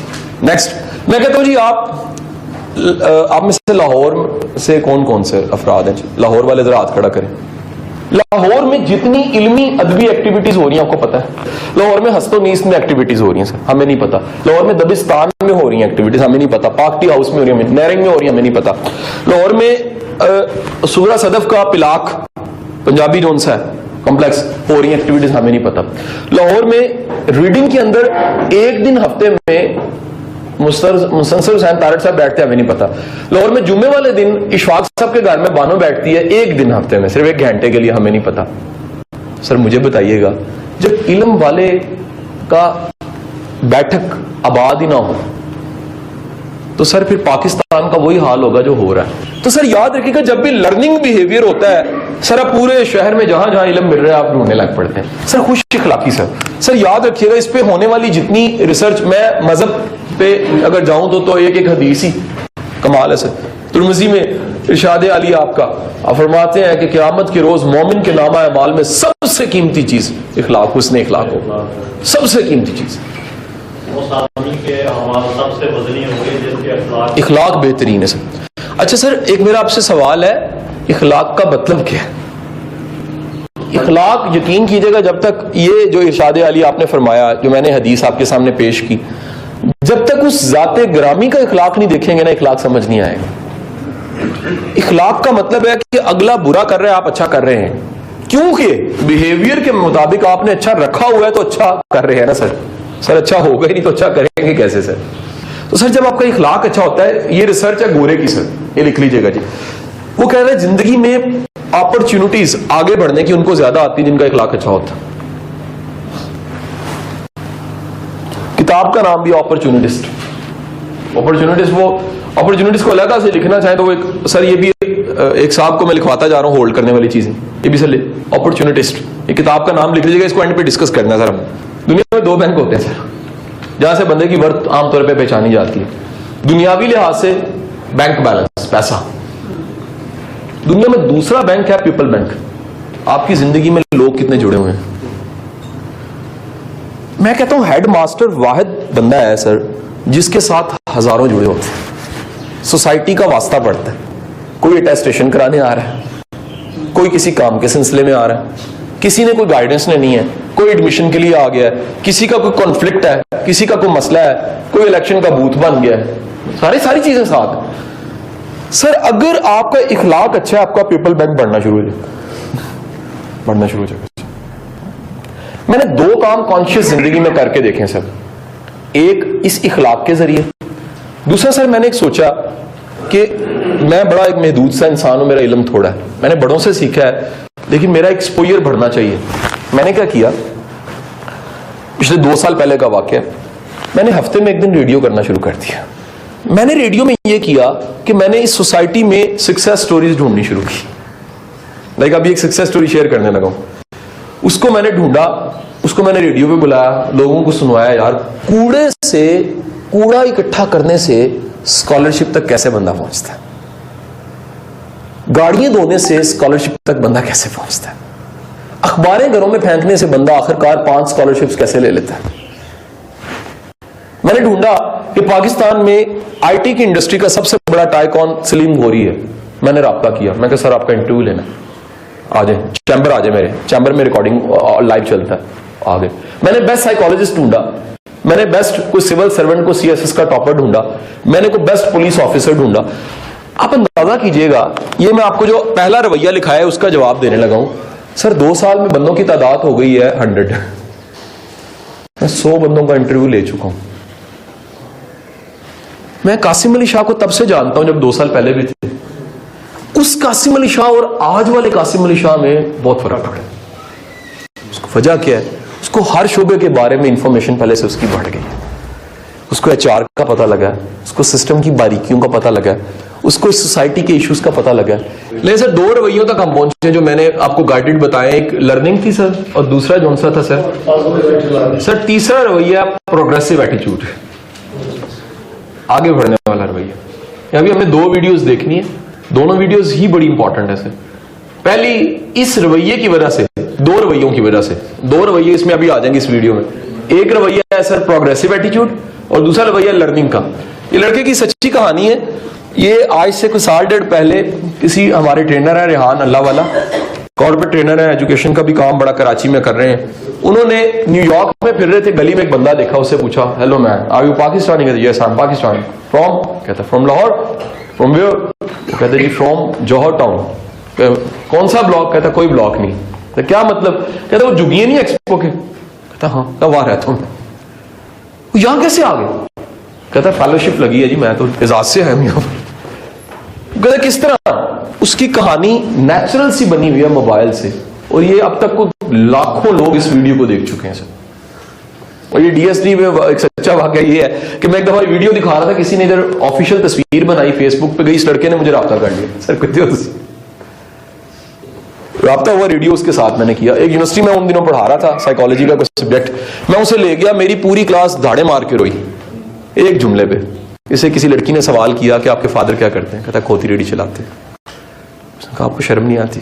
S1: Next मैं कहता हूं जी आप में से लाहौर से कौन से अफराद हैं? लाहौर वाले जरा हाथ खड़ा करें। लाहौर में जितनी इल्मी अदबी एक्टिविटीज हो रही हैं आपको पता है? लाहौर में हस्तो नीस में एक्टिविटीज हो रही हैं सर, हमें नहीं पता। लाहौर में दबिस्तान में हो रही हैं एक्टिविटीज, हमें नहीं पता। पाकटी हाउस में हो रही है, नैरिंग में हो रही है, हमें नहीं पता। लाहौर में सूरा सदफ का पिलाक पंजाबी जोन सा है कॉम्प्लेक्स हो रही है एक्टिविटीज, हमें नहीं पता। लाहौर में रीडिंग के अंदर एक दिन हफ्ते में मुसलसल हुसैन तारड़ साहब बैठते हैं, हमें नहीं पता। लाहौर में जुम्मे वाले दिन इशफाक साहब के घर में बानो बैठती है एक दिन हफ्ते में, सिर्फ 1 घंटे के लिए, हमें नहीं पता। सर मुझे बताइएगा जब इल्म वाले का बैठक आबाद ही ना हो तो सर फिर पाकिस्तान का वही हाल होगा जो हो रहा है। तो सर याद रखिएगा जब भी लर्निंग बिहेवियर होता है सर, आप पूरे शहर में जहां जहां इल्म मिल रहा है आप ढूंढने लग पड़ते हैं सर। खुश इखलाकी सर याद रखिएगा इस पे होने वाली जितनी रिसर्च, मैं मजहब पे अगर जाऊं तो एक हदीस ही कमाल है सर। तुर्मुज़ी में इरशाद आली आपका आप फरमाते हैं कि क़यामत के रोज मोमिन के नामा अमाल में सबसे कीमती चीज इखलाक, हुस्न इखलाक हो, सबसे कीमती चीज। इखलाक बेहतरीन है सर। अच्छा सर एक मेरा आपसे सवाल है, इखलाक का मतलब क्या है? इखलाक यकीन कीजिएगा, जब तक ये जो इरशाद अली आपने फरमाया, जो मैंने हदीस आपके सामने पेश की, जब तक उस जाते ग्रामी का इखलाक नहीं देखेंगे ना, इखलाक समझ नहीं आएगा। इखलाक का मतलब है कि अगला बुरा कर रहा है, आप अच्छा कर रहे हैं, क्योंकि बिहेवियर के मुताबिक आपने अच्छा रखा हुआ है तो अच्छा कर रहे हैं ना सर। सर अच्छा होगा ही नहीं तो अच्छा करेंगे कैसे सर? तो सर जब आपका इखलाक अच्छा होता है, ये रिसर्च है गोरे की सर, ये लिख लीजिएगा जी, वो कह रहे हैं जिंदगी में अपॉर्चुनिटीज आगे बढ़ने की उनको ज्यादा आती जिनका इखलाक अच्छा होता। किताब का नाम भी अपॉर्चुनिटिस्ट। अपॉर्चुनिटिस्ट, वो अपॉर्चुनिटीज को अलग से लिखना चाहे तो वो एक सर, ये भी एक साहब को मैं लिखवाता जा रहा हूं होल्ड करने वाली चीजें, ये भी सर अपॉर्चुनिटिस्ट, ये किताब का नाम लिख लीजिएगा, इसको एंड पे डिस्कस करना सर। हम दुनिया में 2 बैंक होते हैं सर, जहां से बंदे की वर्थ आमतौर पर पहचानी जाती है। दुनियावी लिहाज से बैंक बैलेंस, पैसा। दुनिया में दूसरा बैंक है पीपल बैंक, आपकी जिंदगी में लोग कितने जुड़े हुए हैं। मैं कहता हूं हेड मास्टर वाहिद बंदा है सर जिसके साथ हजारों जुड़े होते हैं, सोसाइटी का वास्ता पड़ता है। कोई अटेस्टेशन कराने आ रहा है, कोई किसी काम के सिलसिले में आ रहा है, किसी ने कोई गाइडेंस नहीं है, कोई एडमिशन के लिए आ गया है, किसी का कोई कॉन्फ्लिक्ट है, किसी का कोई मसला है, कोई इलेक्शन का बूथ बन गया है, सारी चीजें साथ। सर अगर आपका इखलाक अच्छा है, आपका पीपल बैंक बढ़ना शुरू हो जाएगा। मैंने 2 काम कॉन्शियस जिंदगी में करके देखे सर, एक इस इखलाक के जरिए, दूसरा सर मैंने एक सोचा कि मैं बड़ा एक महदूद सा इंसान हूं, मेरा इल्म थोड़ा है, मैंने बड़ों से सीखा है, लेकिन मेरा एक्सपोजर बढ़ना चाहिए। मैंने क्या किया, पिछले 2 साल पहले का वाकया, मैंने हफ्ते में 1 दिन रेडियो करना शुरू कर दिया। मैंने रेडियो में यह किया कि मैंने इस सोसाइटी में सक्सेस स्टोरीज ढूंढनी शुरू की। लाइक अभी एक सक्सेस स्टोरी शेयर करने लगा हूं, उसको मैंने ढूंढा, उसको मैंने रेडियो पे बुलाया, लोगों को सुनवाया, यार कूड़े से कूड़ा इकट्ठा करने से स्कॉलरशिप तक कैसे बंदा पहुंचता है, गाड़ियां धोने से स्कॉलरशिप तक बंदा कैसे पहुंचता है, अखबारें घरों में फेंकने से बंदा आखिरकार 5 स्कॉलरशिप्स कैसे ले लेता है। मैंने ढूंढा कि पाकिस्तान में आईटी की इंडस्ट्री का सबसे बड़ा टाइकॉन सलीम गोरी है। मैंने राब्ता किया, मैं कहा सर आपका इंटरव्यू लेना, आ जाए चैम्बर, आ जाए मेरे चैम्बर में, रिकॉर्डिंग लाइव चलता है, आ गए। मैंने बेस्ट साइकोलॉजिस्ट ढूंढा, मैंने बेस्ट कोई सिविल सर्वेंट को सीएसएस का टॉपर ढूंढा, मैंने कोई बेस्ट पुलिस ऑफिसर ढूंढा। आप अंदाजा कीजिएगा, ये मैं आपको जो पहला रवैया लिखा है उसका जवाब देने लगा हूं सर। 2 साल में बंदों की तादाद हो गई है 100। मैं 100 बंदों का इंटरव्यू ले चुका हूं। मैं कासिम अली शाह को तब से जानता हूं जब 2 साल पहले भी थे। उस कासिम अली शाह और आज वाले कासिम अली शाह में बहुत फर्क है। उसको वजह क्या है, उसको हर शोबे के बारे में इंफॉर्मेशन पहले से उसकी बढ़ गई है। उसको एचआर का पता लगा, उसको सिस्टम की बारीकियों का पता लगा, उसको इस सोसाइटी के इश्यूज का पता लगा। लेकिन सर 2 रवैयों तक हम पहुंचे जो मैंने आपको गाइडेड बताया। एक लर्निंग थी सर, और दूसरा कौन सा था सर? तीसरा रवैया प्रोग्रेसिव एटीट्यूड, आगे बढ़ने वाला रवैया। अभी हमें 2 वीडियोस देखनी है, दोनों वीडियोस ही बड़ी इंपॉर्टेंट है सर। पहली इस रवैये की वजह से, 2 रवैयों की वजह से, 2 रवैये इसमें अभी आ जाएंगे इस वीडियो में। एक रवैया है सर प्रोग्रेसिव एटीट्यूड, और दूसरा रवैया लर्निंग का। ये लड़के की सच्ची कहानी है। ये आज से कुछ 1.5 साल पहले किसी हमारे ट्रेनर है रेहान अल्लाह वाला, कॉर्पोरेट ट्रेनर है, एजुकेशन का भी काम बड़ा कराची में कर रहे हैं। उन्होंने न्यूयॉर्क में फिर रहे थे, गली में एक बंदा देखा, उससे पूछा hello man are you Pakistani? कहते yes I am Pakistani. From? कहता फ्रॉम लाहौर। From where? कहते जी फ्रॉम जौहर टाउन। कौन सा ब्लॉक? कहता कोई ब्लॉक नहीं। तो क्या मतलब? कहता वो जुगिए नहीं एक्सपो के? कहता हाँ। कब वहां रहता हूं? यहां कैसे आ गए? कहता फेलोशिप लगी है जी, मैं तो एजाज से है यहाँ पर। कहता किस तरह? उसकी कहानी नेचुरल सी बनी हुई है मोबाइल से, और ये अब तक को लाखों लोग इस वीडियो को देख चुके हैं सर। और ये डीएसडी में एक सच्चा वाकया ये है कि मैं एक दफा वीडियो दिखा रहा था, किसी ने इधर ऑफिशियल तस्वीर बनाई, फेसबुक पे गई, इस लड़के ने मुझे राब्ता कर लिया। सर कितने राब्ता हुआ रेडियो उसके साथ मैंने किया। एक यूनिवर्सिटी में उन दिनों पढ़ा रहा था, साइकोलॉजी का कोई सब्जेक्ट। मैं उसे ले गया, मेरी पूरी क्लास धाड़े मार के रोई एक जुमले पे। इसे किसी लड़की ने सवाल किया कि आपके फादर क्या करते हैं? कहता खोती रेडी चलाते हैं। उसने कहा आपको शर्म नहीं आती?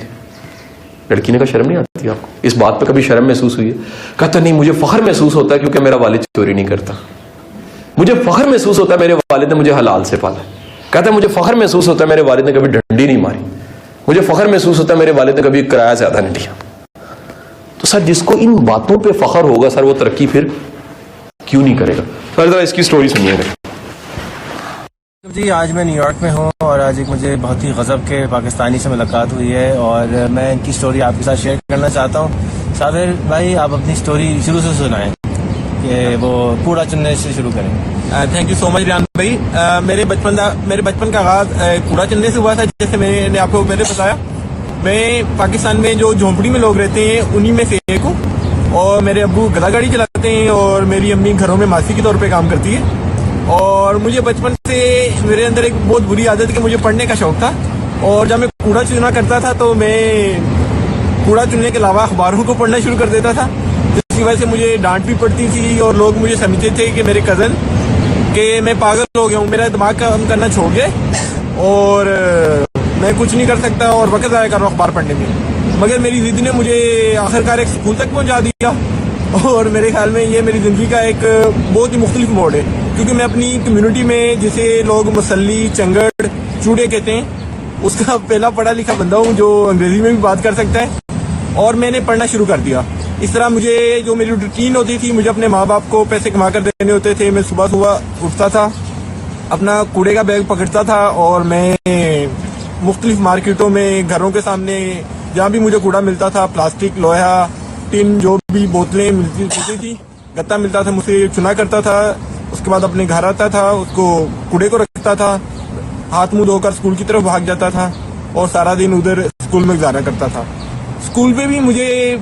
S1: लड़की ने कहा शर्म नहीं आती आपको? इस बात पे कभी शर्म महसूस हुई है? कहता नहीं, मुझे फख्र महसूस होता है क्योंकि मेरा वालिद चोरी नहीं करता। मुझे फख्र महसूस होता है मेरे वालिद ने मुझे हलाल से पाला। कहता है मुझे फख्र महसूस होता है मेरे वालिद ने कभी डंडी नहीं मारी। मुझे फख्र महसूस होता है मेरे वालिद ने कभी किराया ज्यादा नहीं दिया। तो सर जिसको इन बातों पे फख्र होगा सर वो तरक्की फिर क्यों नहीं करेगा? सर जरा इसकी स्टोरी सुनिएगा।
S3: जी आज मैं न्यूयॉर्क में हूँ और आज एक मुझे बहुत ही गज़ब के पाकिस्तानी से मुलाकात हुई है और मैं इनकी स्टोरी आपके साथ शेयर करना चाहता हूँ। साबिर भाई आप अपनी स्टोरी शुरू से सुनाएं कि वो कूड़ा चुनने से शुरू करें।
S4: Thank you so much Riyan भाई। मेरे बचपन का आगाज कूड़ा चुनने से हुआ था। जैसे मैंने आपको बताया, मैं पाकिस्तान में जो झोंपड़ी में लोग रहते हैं उन्हीं में से एक हूँ और मेरे अब्बू गधा गाड़ी चलाते हैं और मेरी अम्मी घरों में मासी के तौर पे काम करती है। और मुझे बचपन से मेरे अंदर एक बहुत बुरी आदत कि मुझे पढ़ने का शौक था और जब मैं कूड़ा चुना करता था तो मैं कूड़ा चुनने के अलावा अखबारों को पढ़ना शुरू कर देता था, जिसकी वजह से मुझे डांट भी पड़ती थी और लोग मुझे समझते थे कि मेरे कज़न कि मैं पागल हो गया हूँ, मेरा दिमाग काम करना छोड़ गए और मैं कुछ नहीं कर सकता और वक्त ज़ाया कर रहा हूँ अखबार पढ़ने में। मगर मेरी जिद ने मुझे आखिरकार एक स्कूल तक पहुँचा दिया और मेरे ख्याल में ये मेरी ज़िंदगी का एक बहुत ही मुख्तलिफ मोड़ है, क्योंकि मैं अपनी कम्युनिटी में जिसे लोग मसल्ली, चंगड़, चूड़े कहते हैं, उसका पहला पढ़ा लिखा बंदा हूँ जो अंग्रेजी में भी बात कर सकता है। और मैंने पढ़ना शुरू कर दिया। इस तरह मुझे जो मेरी रूटीन होती थी, मुझे अपने माँ बाप को पैसे कमा कर देने होते थे। मैं सुबह सुबह उठता था, अपना कूड़े का बैग पकड़ता था और मैं मुख्तलिफ मार्केटों में, घरों के सामने जहाँ भी मुझे कूड़ा मिलता था, प्लास्टिक, लोहा, टिन, जो भी बोतलें मिलती थी, गत्ता मिलता था, मुझसे चुना करता था। उसके बाद अपने घर आता था, उसको कूड़े को रखता था, हाथ मुंह धोकर स्कूल की तरफ भाग जाता था और सारा दिन उधर स्कूल में गुजारा करता था। स्कूल में भी मुझे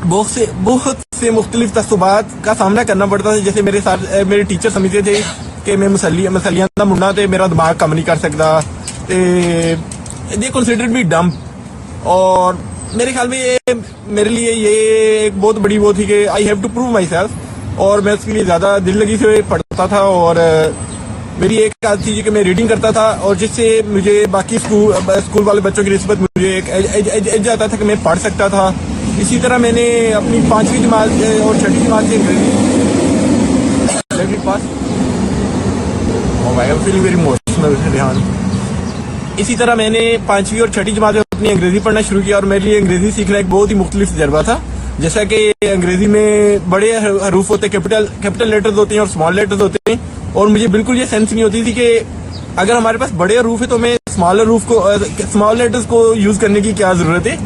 S4: बहुत से मुख्तलिफ तस्सुबात का सामना करना पड़ता था। जैसे मेरे टीचर समझते थे कि मैं मसलियां दा मुंडा थे, मेरा दिमाग कम नहीं कर सकता, दे कंसिडर्ड मी डम। और मेरे ख्याल में ये मेरे लिए ये एक बहुत बड़ी वो थी कि I have to prove myself, और मैं उसके लिए ज़्यादा दिल लगी से पढ़ता था। और मेरी एक आदत थी कि मैं रीडिंग करता था और जिससे मुझे बाकी स्कूल वाले बच्चों की निस्बत मुझे एक एज आता था कि मैं पढ़ सकता था। इसी तरह मैंने अपनी 5वीं जमात और 6ठी जमात से फीलिंग वेरी इमोशनल ध्यान। इसी तरह मैंने 5वीं और 6ठी जमात में अपनी अंग्रेजी पढ़ना शुरू किया और मेरे लिए अंग्रेजी सीखना एक बहुत ही मुख्तलिफ तजर्बा था। जैसा कि अंग्रेजी में बड़े हरूफ होते हैं, कैपिटल लेटर्स होते हैं और स्मॉल लेटर्स होते हैं, और मुझे बिल्कुल ये सेंस नहीं होती थी कि अगर हमारे पास बड़े हरूफ है तो मैं स्मॉल लेटर्स को यूज करने की क्या जरूरत है।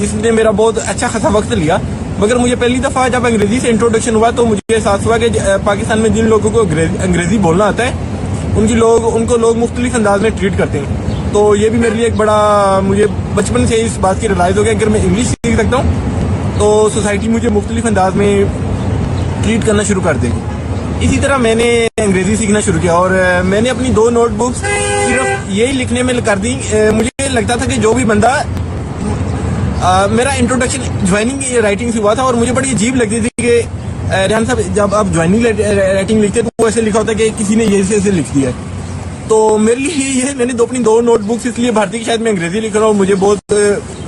S4: इसने मेरा बहुत अच्छा खासा वक्त लिया। मगर मुझे पहली दफा जब अंग्रेजी से इंट्रोडक्शन हुआ तो मुझे एहसास हुआ कि पाकिस्तान में जिन लोगों को अंग्रेजी बोलना आता है उनको लोग मुख्तलिफ अंदाज में ट्रीट करते हैं। तो ये भी मेरे लिए एक बड़ा, मुझे बचपन से इस बात की रियलाइज हो गया अगर मैं इंग्लिश सीख सकता हूँ तो सोसाइटी मुझे मुख्तलिफ अंदाज में ट्रीट करना शुरू कर देगी। इसी तरह मैंने अंग्रेजी सीखना शुरू किया और मैंने अपनी 2 नोटबुक्स सिर्फ यही लिखने में कर दी। मुझे लगता था कि जो भी बंदा मेरा इंट्रोडक्शन ज्वाइनिंग राइटिंग से हुआ था और मुझे बड़ी अजीब लगती थी कि रेहान साहब जब आप ज्वाइनिंग राइटिंग लिखते तो वो ऐसे लिखा होता है कि किसी ने ये ऐसे लिख दिया है। तो मेरे लिए ये मैंने अपनी 2 नोटबुक्स इसलिए भरती कि शायद मैं अंग्रेजी लिख रहा हूँ। मुझे बहुत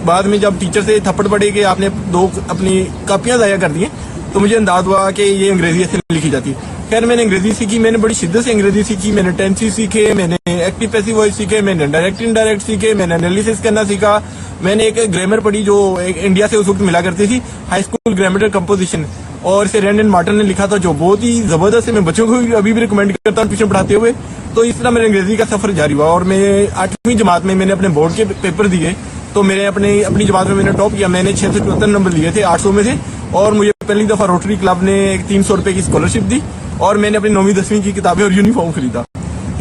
S4: बाद में जब टीचर से थप्पड़ पड़े कि आपने 2 अपनी कापियां ज़ाया कर दी तो मुझे अंदाज हुआ कि ये अंग्रेजी ऐसे लिखी जाती है। खैर मैंने अंग्रेजी सीखी, मैंने बड़ी शिद्दत से अंग्रेजी सीखी। मैंने टेंसेस सीखे, मैंने एक्टिव पैसिव वॉइस सीखे, मैंने डायरेक्ट इनडायरेक्ट सीखे, मैंने एनालिसिस करना सीखा। मैंने एक ग्रामर पढ़ी जो एक इंडिया से उस वक्त मिला करती थी, हाई स्कूल ग्रामेटिकल कंपोजिशन, और इसे रैंडन मार्टन ने लिखा था जो बहुत ही जबरदस्त है। मैं बच्चों को अभी भी रिकमेंड करता हूँ ट्यूशन पढ़ाते हुए। तो इस तरह मेरे अंग्रेजी का सफर जारी हुआ और मैं 8वीं जमात में मैंने अपने बोर्ड के पेपर दिए तो मेरे अपनी जमात में मैंने टॉप किया। मैंने 674 नंबर लिए थे 800 में से, और मुझे पहली दफा रोटरी क्लब ने 300 रुपए की स्कॉलरशिप दी और मैंने अपनी 9वीं 10वीं की किताबें और यूनिफॉर्म खरीदा।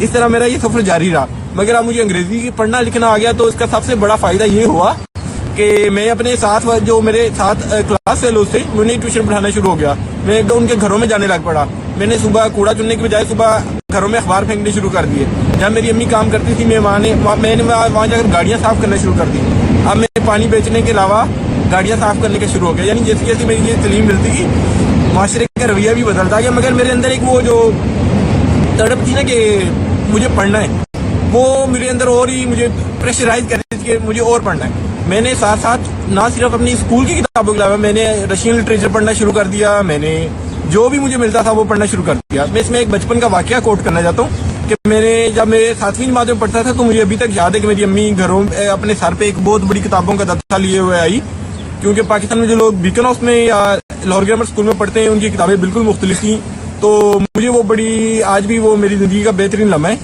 S4: इस तरह मेरा ये सफर जारी रहा। मगर अब मुझे अंग्रेजी पढ़ना लिखना आ गया तो इसका सबसे बड़ा फायदा ये हुआ कि मैं अपने साथ जो मेरे साथ क्लास फेलोज थे उन्हें ट्यूशन पढ़ाना शुरू हो गया। मैं एकदम उनके घरों में जाने लग पड़ा। मैंने सुबह कूड़ा चुनने की बजाय सुबह घरों में अखबार फेंकने शुरू कर दिए। जहाँ मेरी अम्मी काम करती थी मैंने वहाँ जाकर गाड़ियाँ साफ करना शुरू कर दी। अब मैं पानी बेचने के अलावा गाड़ियाँ साफ करने का शुरू हो गया। यानी जैसे जैसे मेरी ये तलीम मिलती गई माशरे का रवैया भी बदलता गया। मगर मेरे अंदर एक वो जो तड़प थी ना कि मुझे पढ़ना है, वो मेरे अंदर और ही मुझे प्रेशराइज कर रही थी कि मुझे और पढ़ना है। मैंने साथ साथ ना सिर्फ अपनी स्कूल की किताबों के अलावा मैंने रशियन लिटरेचर पढ़ना शुरू कर दिया। मैंने जो भी मुझे मिलता था वो पढ़ना शुरू कर दिया। मैं इसमें एक बचपन का वाकया कोट करना चाहता हूँ कि जब मैं 7वीं जमात में पढ़ता था तो मुझे अभी तक याद है कि मेरी अम्मी घरों अपने सर पे एक बहुत बड़ी किताबों का दफ्तर लिए हुए आई क्योंकि पाकिस्तान में जो लोग बीकन हाउस में या लाहौर ग्रामर स्कूल में पढ़ते हैं उनकी किताबें बिल्कुल मुख्तलिफ थी। तो मुझे वो बड़ी आज भी वो मेरी जिंदगी का बेहतरीन लम्हा है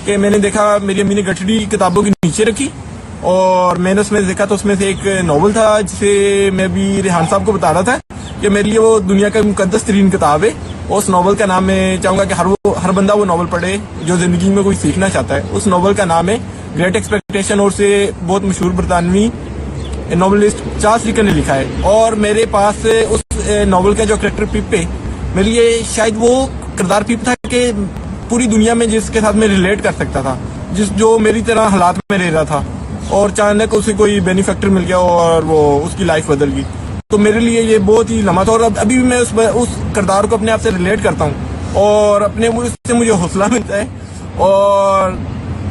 S4: कि मैंने देखा मेरी अम्मी ने गठड़ी किताबों के नीचे रखी और मैंने उसमें देखा तो उसमें से एक नॉवल था जिसे मैं भी रेहान साहब को बता रहा था कि मेरे लिए वो दुनिया का मुकद्दस तरीन किताब है। उस नॉवल का नाम मैं चाहूंगा कि हर बंदा वो नॉवल पढ़े जो जिंदगी में कोई सीखना चाहता है। उस नॉवल का नाम है ग्रेट एक्सपेक्टेशन और से बहुत मशहूर बरतानवी नॉवलिस्ट चार्ल्स डिकन ने लिखा है। और मेरे पास उस नॉवल का जो करेक्टर पिप है मेरे लिए शायद वो किरदार पिप था कि पूरी दुनिया में जिसके साथ मैं रिलेट कर सकता था, जो मेरी तरह हालात में रह रहा था और अचानक उसे कोई बेनिफैक्टर मिल गया और वो उसकी लाइफ बदल गई। तो मेरे लिए ये बहुत ही लम्हा था और अभी भी मैं उस किरदार को अपने आप से रिलेट करता हूँ और अपने उससे मुझे हौसला मिलता है। और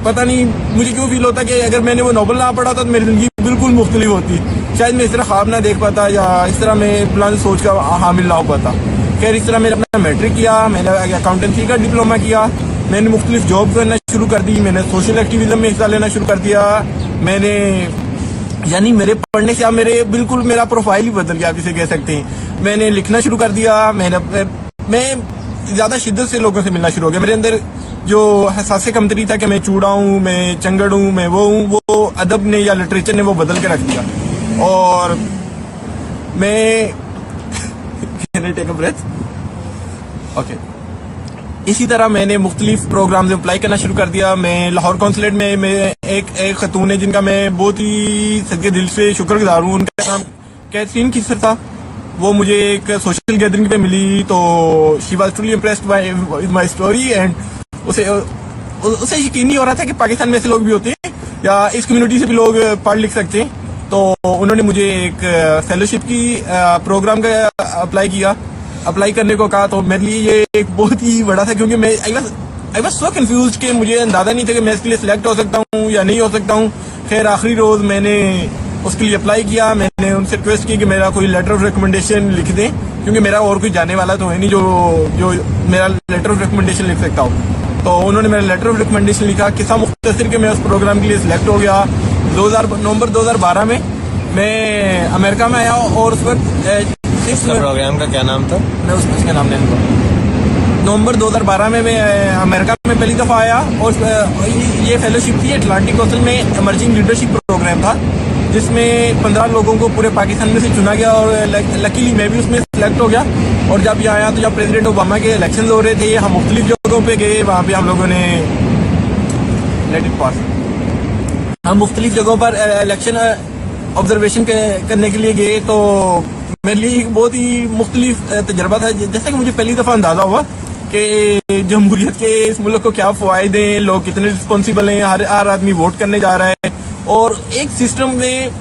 S4: पता नहीं मुझे क्यों फील होता है कि अगर मैंने वो नॉवल ना पढ़ा था तो मेरी जिंदगी बिल्कुल मुख्तलिफ होती। शायद मैं इस तरह ख्वाब ना देख पाता या इस तरह मैं प्लान सोच का हामिल ना हो पाता। खैर इस तरह मैंने अपना मैट्रिक किया, मैंने अकाउंटेंसी का डिप्लोमा किया, मैंने मुख्तलिफ जॉब करना शुरू कर दी, मैंने सोशल एक्टिविज्म में हिस्सा लेना शुरू कर दिया। मैंने यानी मेरे पढ़ने से मेरे बिल्कुल मेरा प्रोफाइल ही बदल गया आप इसे कह सकते हैं। मैंने लिखना शुरू कर दिया, मैं ज्यादा शिद्दत से लोगों से मिलना शुरू हो गया। मेरे अंदर जो एहसास कमतरी था कि मैं चूड़ा हूँ, मैं चंगड़ हूँ, मैं वो हूँ, वो अदब ने या लिटरेचर ने वो बदल के रख दिया। और मैं टेक अ ब्रेथ ओके इसी तरह मैंने मुख्तलिफ प्रोग्राम में अप्लाई करना शुरू कर दिया। मैं लाहौर कौंसलेट में एक खतून है जिनका मैं बहुत ही सच्चे दिल से शुक्रगुजार हूँ। उनका नाम कैथरीन खिसर था। वो मुझे एक सोशल गैदरिंग पे मिली तो she was truly impressed by my story and उसे यकीन नहीं हो रहा था कि पाकिस्तान में ऐसे लोग भी होते हैं या इस कम्युनिटी से भी लोग पढ़ लिख सकते हैं। तो उन्होंने मुझे एक फेलोशिप की प्रोग्राम का अप्लाई करने को कहा। तो मेरे लिए ये एक बहुत ही बड़ा था क्योंकि मैं आई वाज सो कंफ्यूज्ड कि मुझे अंदाजा नहीं था कि मैं इसके लिए सिलेक्ट हो सकता हूँ या नहीं हो सकता हूँ। खैर आखिरी रोज मैंने उसके लिए अप्लाई किया। मैंने उनसे रिक्वेस्ट की कि मेरा कोई लेटर ऑफ रिकमेंडेशन लिख दें क्योंकि मेरा और कोई जाने वाला तो है नहीं जो मेरा लेटर ऑफ रिकमेंडेशन लिख सकता हूँ। तो उन्होंने मेरा लेटर ऑफ रिकमेंडेशन लिखा। किस्सा मुख्तसर के मैं उस प्रोग्राम के लिए सिलेक्ट हो गया। नवंबर 2012 में मैं अमेरिका में आया और उस वक्त
S3: प्रोग्राम का क्या नाम था?
S4: मैं उसका नाम नहीं लूँगा। नवंबर 2012 में मैं अमेरिका में पहली दफ़ा आया और ये फेलोशिप थी अटलांटिक काउंसिल में इमर्जिंग लीडरशिप प्रोग्राम था जिसमें 15 लोगों को पूरे पाकिस्तान में से चुना गया और लकीली मैं भी उसमें सिलेक्ट हो गया। और जब यहाँ आया तो जब प्रेसिडेंट ओबामा के इलेक्शन हो रहे थे हम मुख्तलिफ जगहों पे गए। वहाँ पे हम लोगों ने लेट इट पास हम मुख्तलिफ जगहों पर इलेक्शन ऑब्जर्वेशन करने के लिए गए। तो मेरे लिए एक बहुत ही मुख्तलिफ तजर्बा था। जैसा कि मुझे पहली दफ़ा अंदाजा हुआ कि जमहूरियत के इस मुल्क को क्या फ़ायदे हैं, लोग कितने रिस्पॉन्सिबल हैं, हर आदमी वोट करने जा रहा है और एक सिस्टम में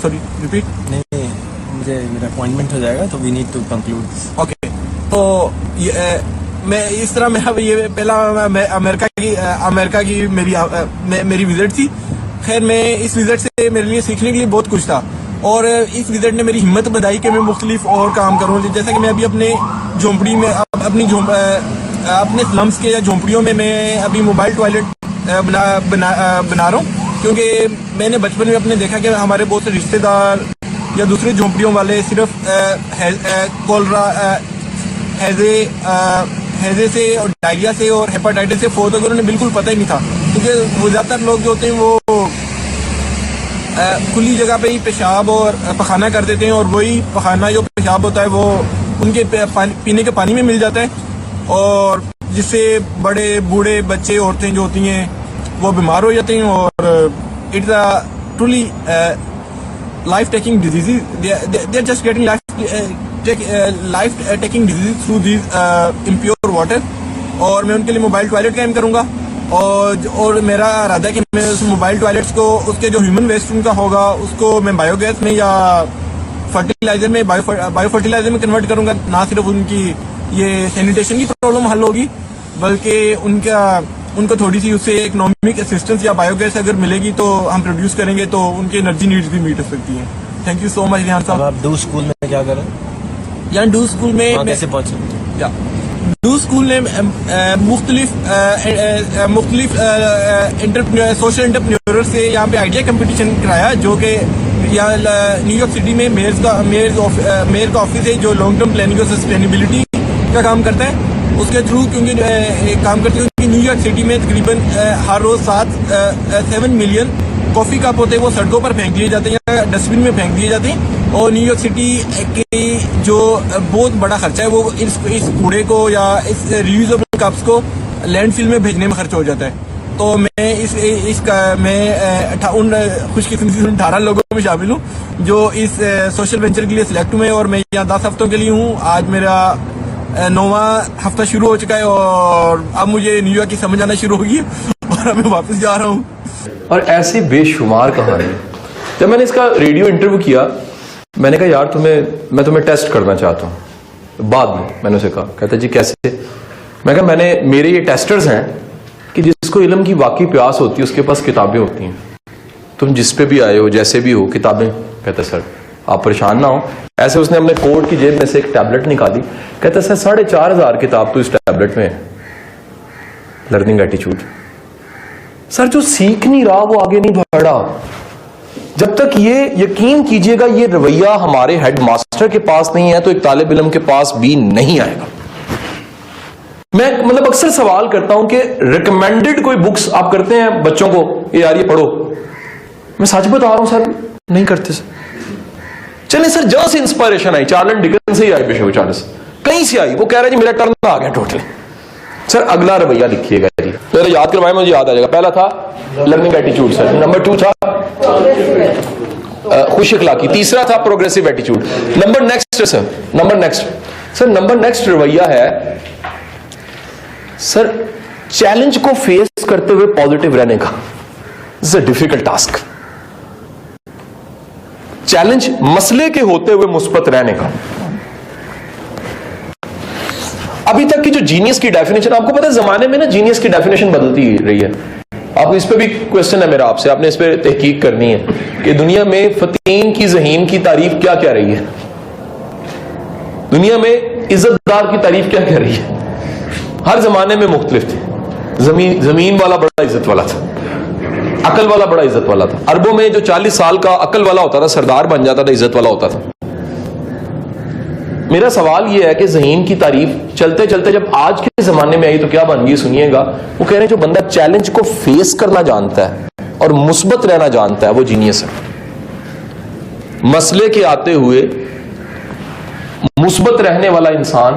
S4: रिपीट
S3: नहीं मुझे मेरा अपॉइंटमेंट हो जाएगा तो we need to conclude.
S4: Okay तो मैं इस तरह मैं ये पहला अमेरिका की मेरी विजिट थी। खैर मैं इस विजिट से मेरे लिए सीखने के लिए बहुत कुछ था और इस विजिट ने मेरी हिम्मत बढ़ाई कि मैं मुख्तलिफ और काम करूँ। जैसा कि मैं अभी अपने झोंपड़ी में अपने स्लम्स के या झोंपड़ियों में मैं अभी मोबाइल टॉयलेट बना रहा हूँ क्योंकि मैंने बचपन में अपने देखा कि हमारे बहुत से रिश्तेदार या दूसरे झोंपड़ियों वाले सिर्फ कोलरा हैजे से और डायरिया से और हेपेटाइटिस से फोत हो गए। उन्हें बिल्कुल पता ही नहीं था क्योंकि वो ज़्यादातर लोग जो होते हैं वो खुली जगह पे ही पेशाब और पखाना कर देते हैं और वही पखाना जो पेशाब होता है वो उनके पीने के पानी में मिल जाता है और जिससे बड़े बूढ़े बच्चे औरतें जो होती हैं वो बीमार हो जाते हैं और it's a truly life taking disease. They are just getting life taking disease through this impure water. और मैं उनके लिए मोबाइल टॉयलेट कायम करूँगा और मेरा इरादा है कि मैं उस मोबाइल टॉयलेट्स को उसके जो ह्यूमन वेस्ट उनका होगा उसको मैं बायोगैस में या फर्टिलाइजर में बायो फर्टिलाइजर में कन्वर्ट करूँगा। ना सिर्फ उनकी ये सैनिटेशन की प्रॉब्लम हल होगी बल्कि उनको थोड़ी सी उससे इकोनॉमिक असिस्टेंस या बायोगैस अगर मिलेगी तो हम प्रोड्यूस करेंगे तो उनकी एनर्जी नीड्स भी मीट हो सकती हैं। Thank you so much Rihan साहब।
S3: आप डू स्कूल में क्या करें?
S4: यहाँ डू स्कूल में
S3: कैसे पहुंचे?
S4: न्यू स्कूल ने मुख्तलिफ सोशल एंटरप्रेन्योर से यहाँ पे आइडिया कंपटीशन कराया, जो कि यहाँ न्यूयॉर्क सिटी में मेयर का ऑफिस है जो लॉन्ग टर्म प्लानिंग और सस्टेनेबिलिटी का काम करता है। उसके थ्रू क्योंकि काम करते हैं, क्योंकि न्यूयॉर्क सिटी में तकरीबन हर रोज 7 मिलियन कॉफी कप होते हैं, वो सड़कों पर फेंक दिए जाते हैं या डस्टबिन में फेंक दिए जाते हैं। और न्यूयॉर्क सिटी के जो बहुत बड़ा खर्चा है वो इस कूड़े को या इस रियूजेबल कप्स को लैंडफिल में भेजने में खर्च हो जाता है। तो मैं उन खुशकिस्मती से 18 लोगों में शामिल हूँ जो इस सोशल वेंचर के लिए सिलेक्ट हुए हैं, और मैं यहाँ 10 हफ्तों के लिए हूँ। आज मेरा 9वां हफ्ता शुरू हो चुका है और अब मुझे न्यूयॉर्क की समझ आना शुरू होगी और अब मैं वापस जा रहा हूँ।
S1: और ऐसी बेशुमार कहानी। जब मैंने इसका रेडियो इंटरव्यू किया, मैंने कहा यार मैं तुम्हें टेस्ट करना चाहता हूं। बाद में मैंने उसे कहा, कहता जी कैसे? मैं कहा मेरे ये टेस्टर्स हैं कि जिसको इल्म की वाकई प्यास होती है उसके पास किताबें होती हैं, तुम जिस पे भी आए हो जैसे भी हो किताबें। कहता सर आप परेशान ना हो। ऐसे उसने अपने कोट की जेब में से एक टैबलेट निकाली, कहता सर 4,500 किताब तो इस टैबलेट में है, लर्निंग एटीट्यूड। सर जो सीख नहीं रहा वो आगे नहीं बढ़ रहा। जब तक ये यकीन कीजिएगा ये रवैया हमारे हेडमास्टर के पास नहीं है तो एक तालिब इल्म के पास भी नहीं आएगा। मैं मतलब अक्सर सवाल करता हूं कि रिकमेंडेड कोई बुक्स आप करते हैं बच्चों को, ये यार ये पढ़ो? मैं सच बता रहा हूं सर, नहीं करते सर। चले सर जहां से इंस्पायरेशन आई, चार्ल्स डिकेंस से ही आई, बिशप चार्ल्स कहीं से आई, वो कह रहा है जी मेरा टर्न आ गया टोटल। सर अगला रवैया लिखिएगा जी, तो याद करवाए मुझे याद आ जाएगा। पहला था लर्निंग एटीट्यूड सर, नंबर 2 था खुश अखलाकी, तीसरा था प्रोग्रेसिव एटीट्यूड। नंबर नेक्स्ट रवैया है सर चैलेंज को फेस करते हुए पॉजिटिव रहने का। It's a difficult task. Challenge मसले के होते हुए मुस्बत रहने का। अभी तक की जो जीनियस की डेफिनेशन, आपको पता है जमाने में ना जीनियस की डेफिनेशन बदलती रही है। आपको इस पे भी क्वेश्चन है मेरा आपसे, आपने इस पे तहकीक करनी है कि दुनिया में फतीन की ज़हीन की तारीफ क्या क्या रही है, दुनिया में इज्जतदार की तारीफ क्या क्या रही है। हर जमाने में मुख्तलिफ थे। जमीन वाला बड़ा इज्जत वाला था, अकल वाला बड़ा इज्जत वाला था। अरबों में जो 40 साल का अकल वाला होता था सरदार बन जाता था, इज्जत वाला होता था। मेरा सवाल यह है कि ज़हीन की तारीफ चलते चलते जब आज के जमाने में आई तो क्या बन गई, सुनिएगा। वो कह रहे हैं जो बंदा चैलेंज को फेस करना जानता है और मुस्बत रहना जानता है वो जीनियस है। मसले के आते हुए मुस्बत रहने वाला इंसान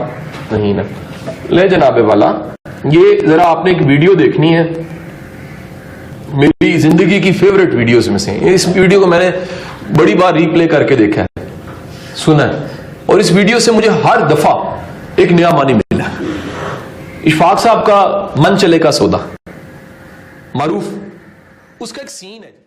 S1: नहीं ना। ले जनाबे वाला, ये जरा आपने एक वीडियो देखनी है, मेरी जिंदगी की फेवरेट वीडियोस में से। इस वीडियो को मैंने बड़ी बार रिप्ले करके देखा है, सुना है, और इस वीडियो से मुझे हर दफा एक नया मानी मिला। इशफाक साहब का मन चले का सौदा, मारूफ, उसका एक सीन है।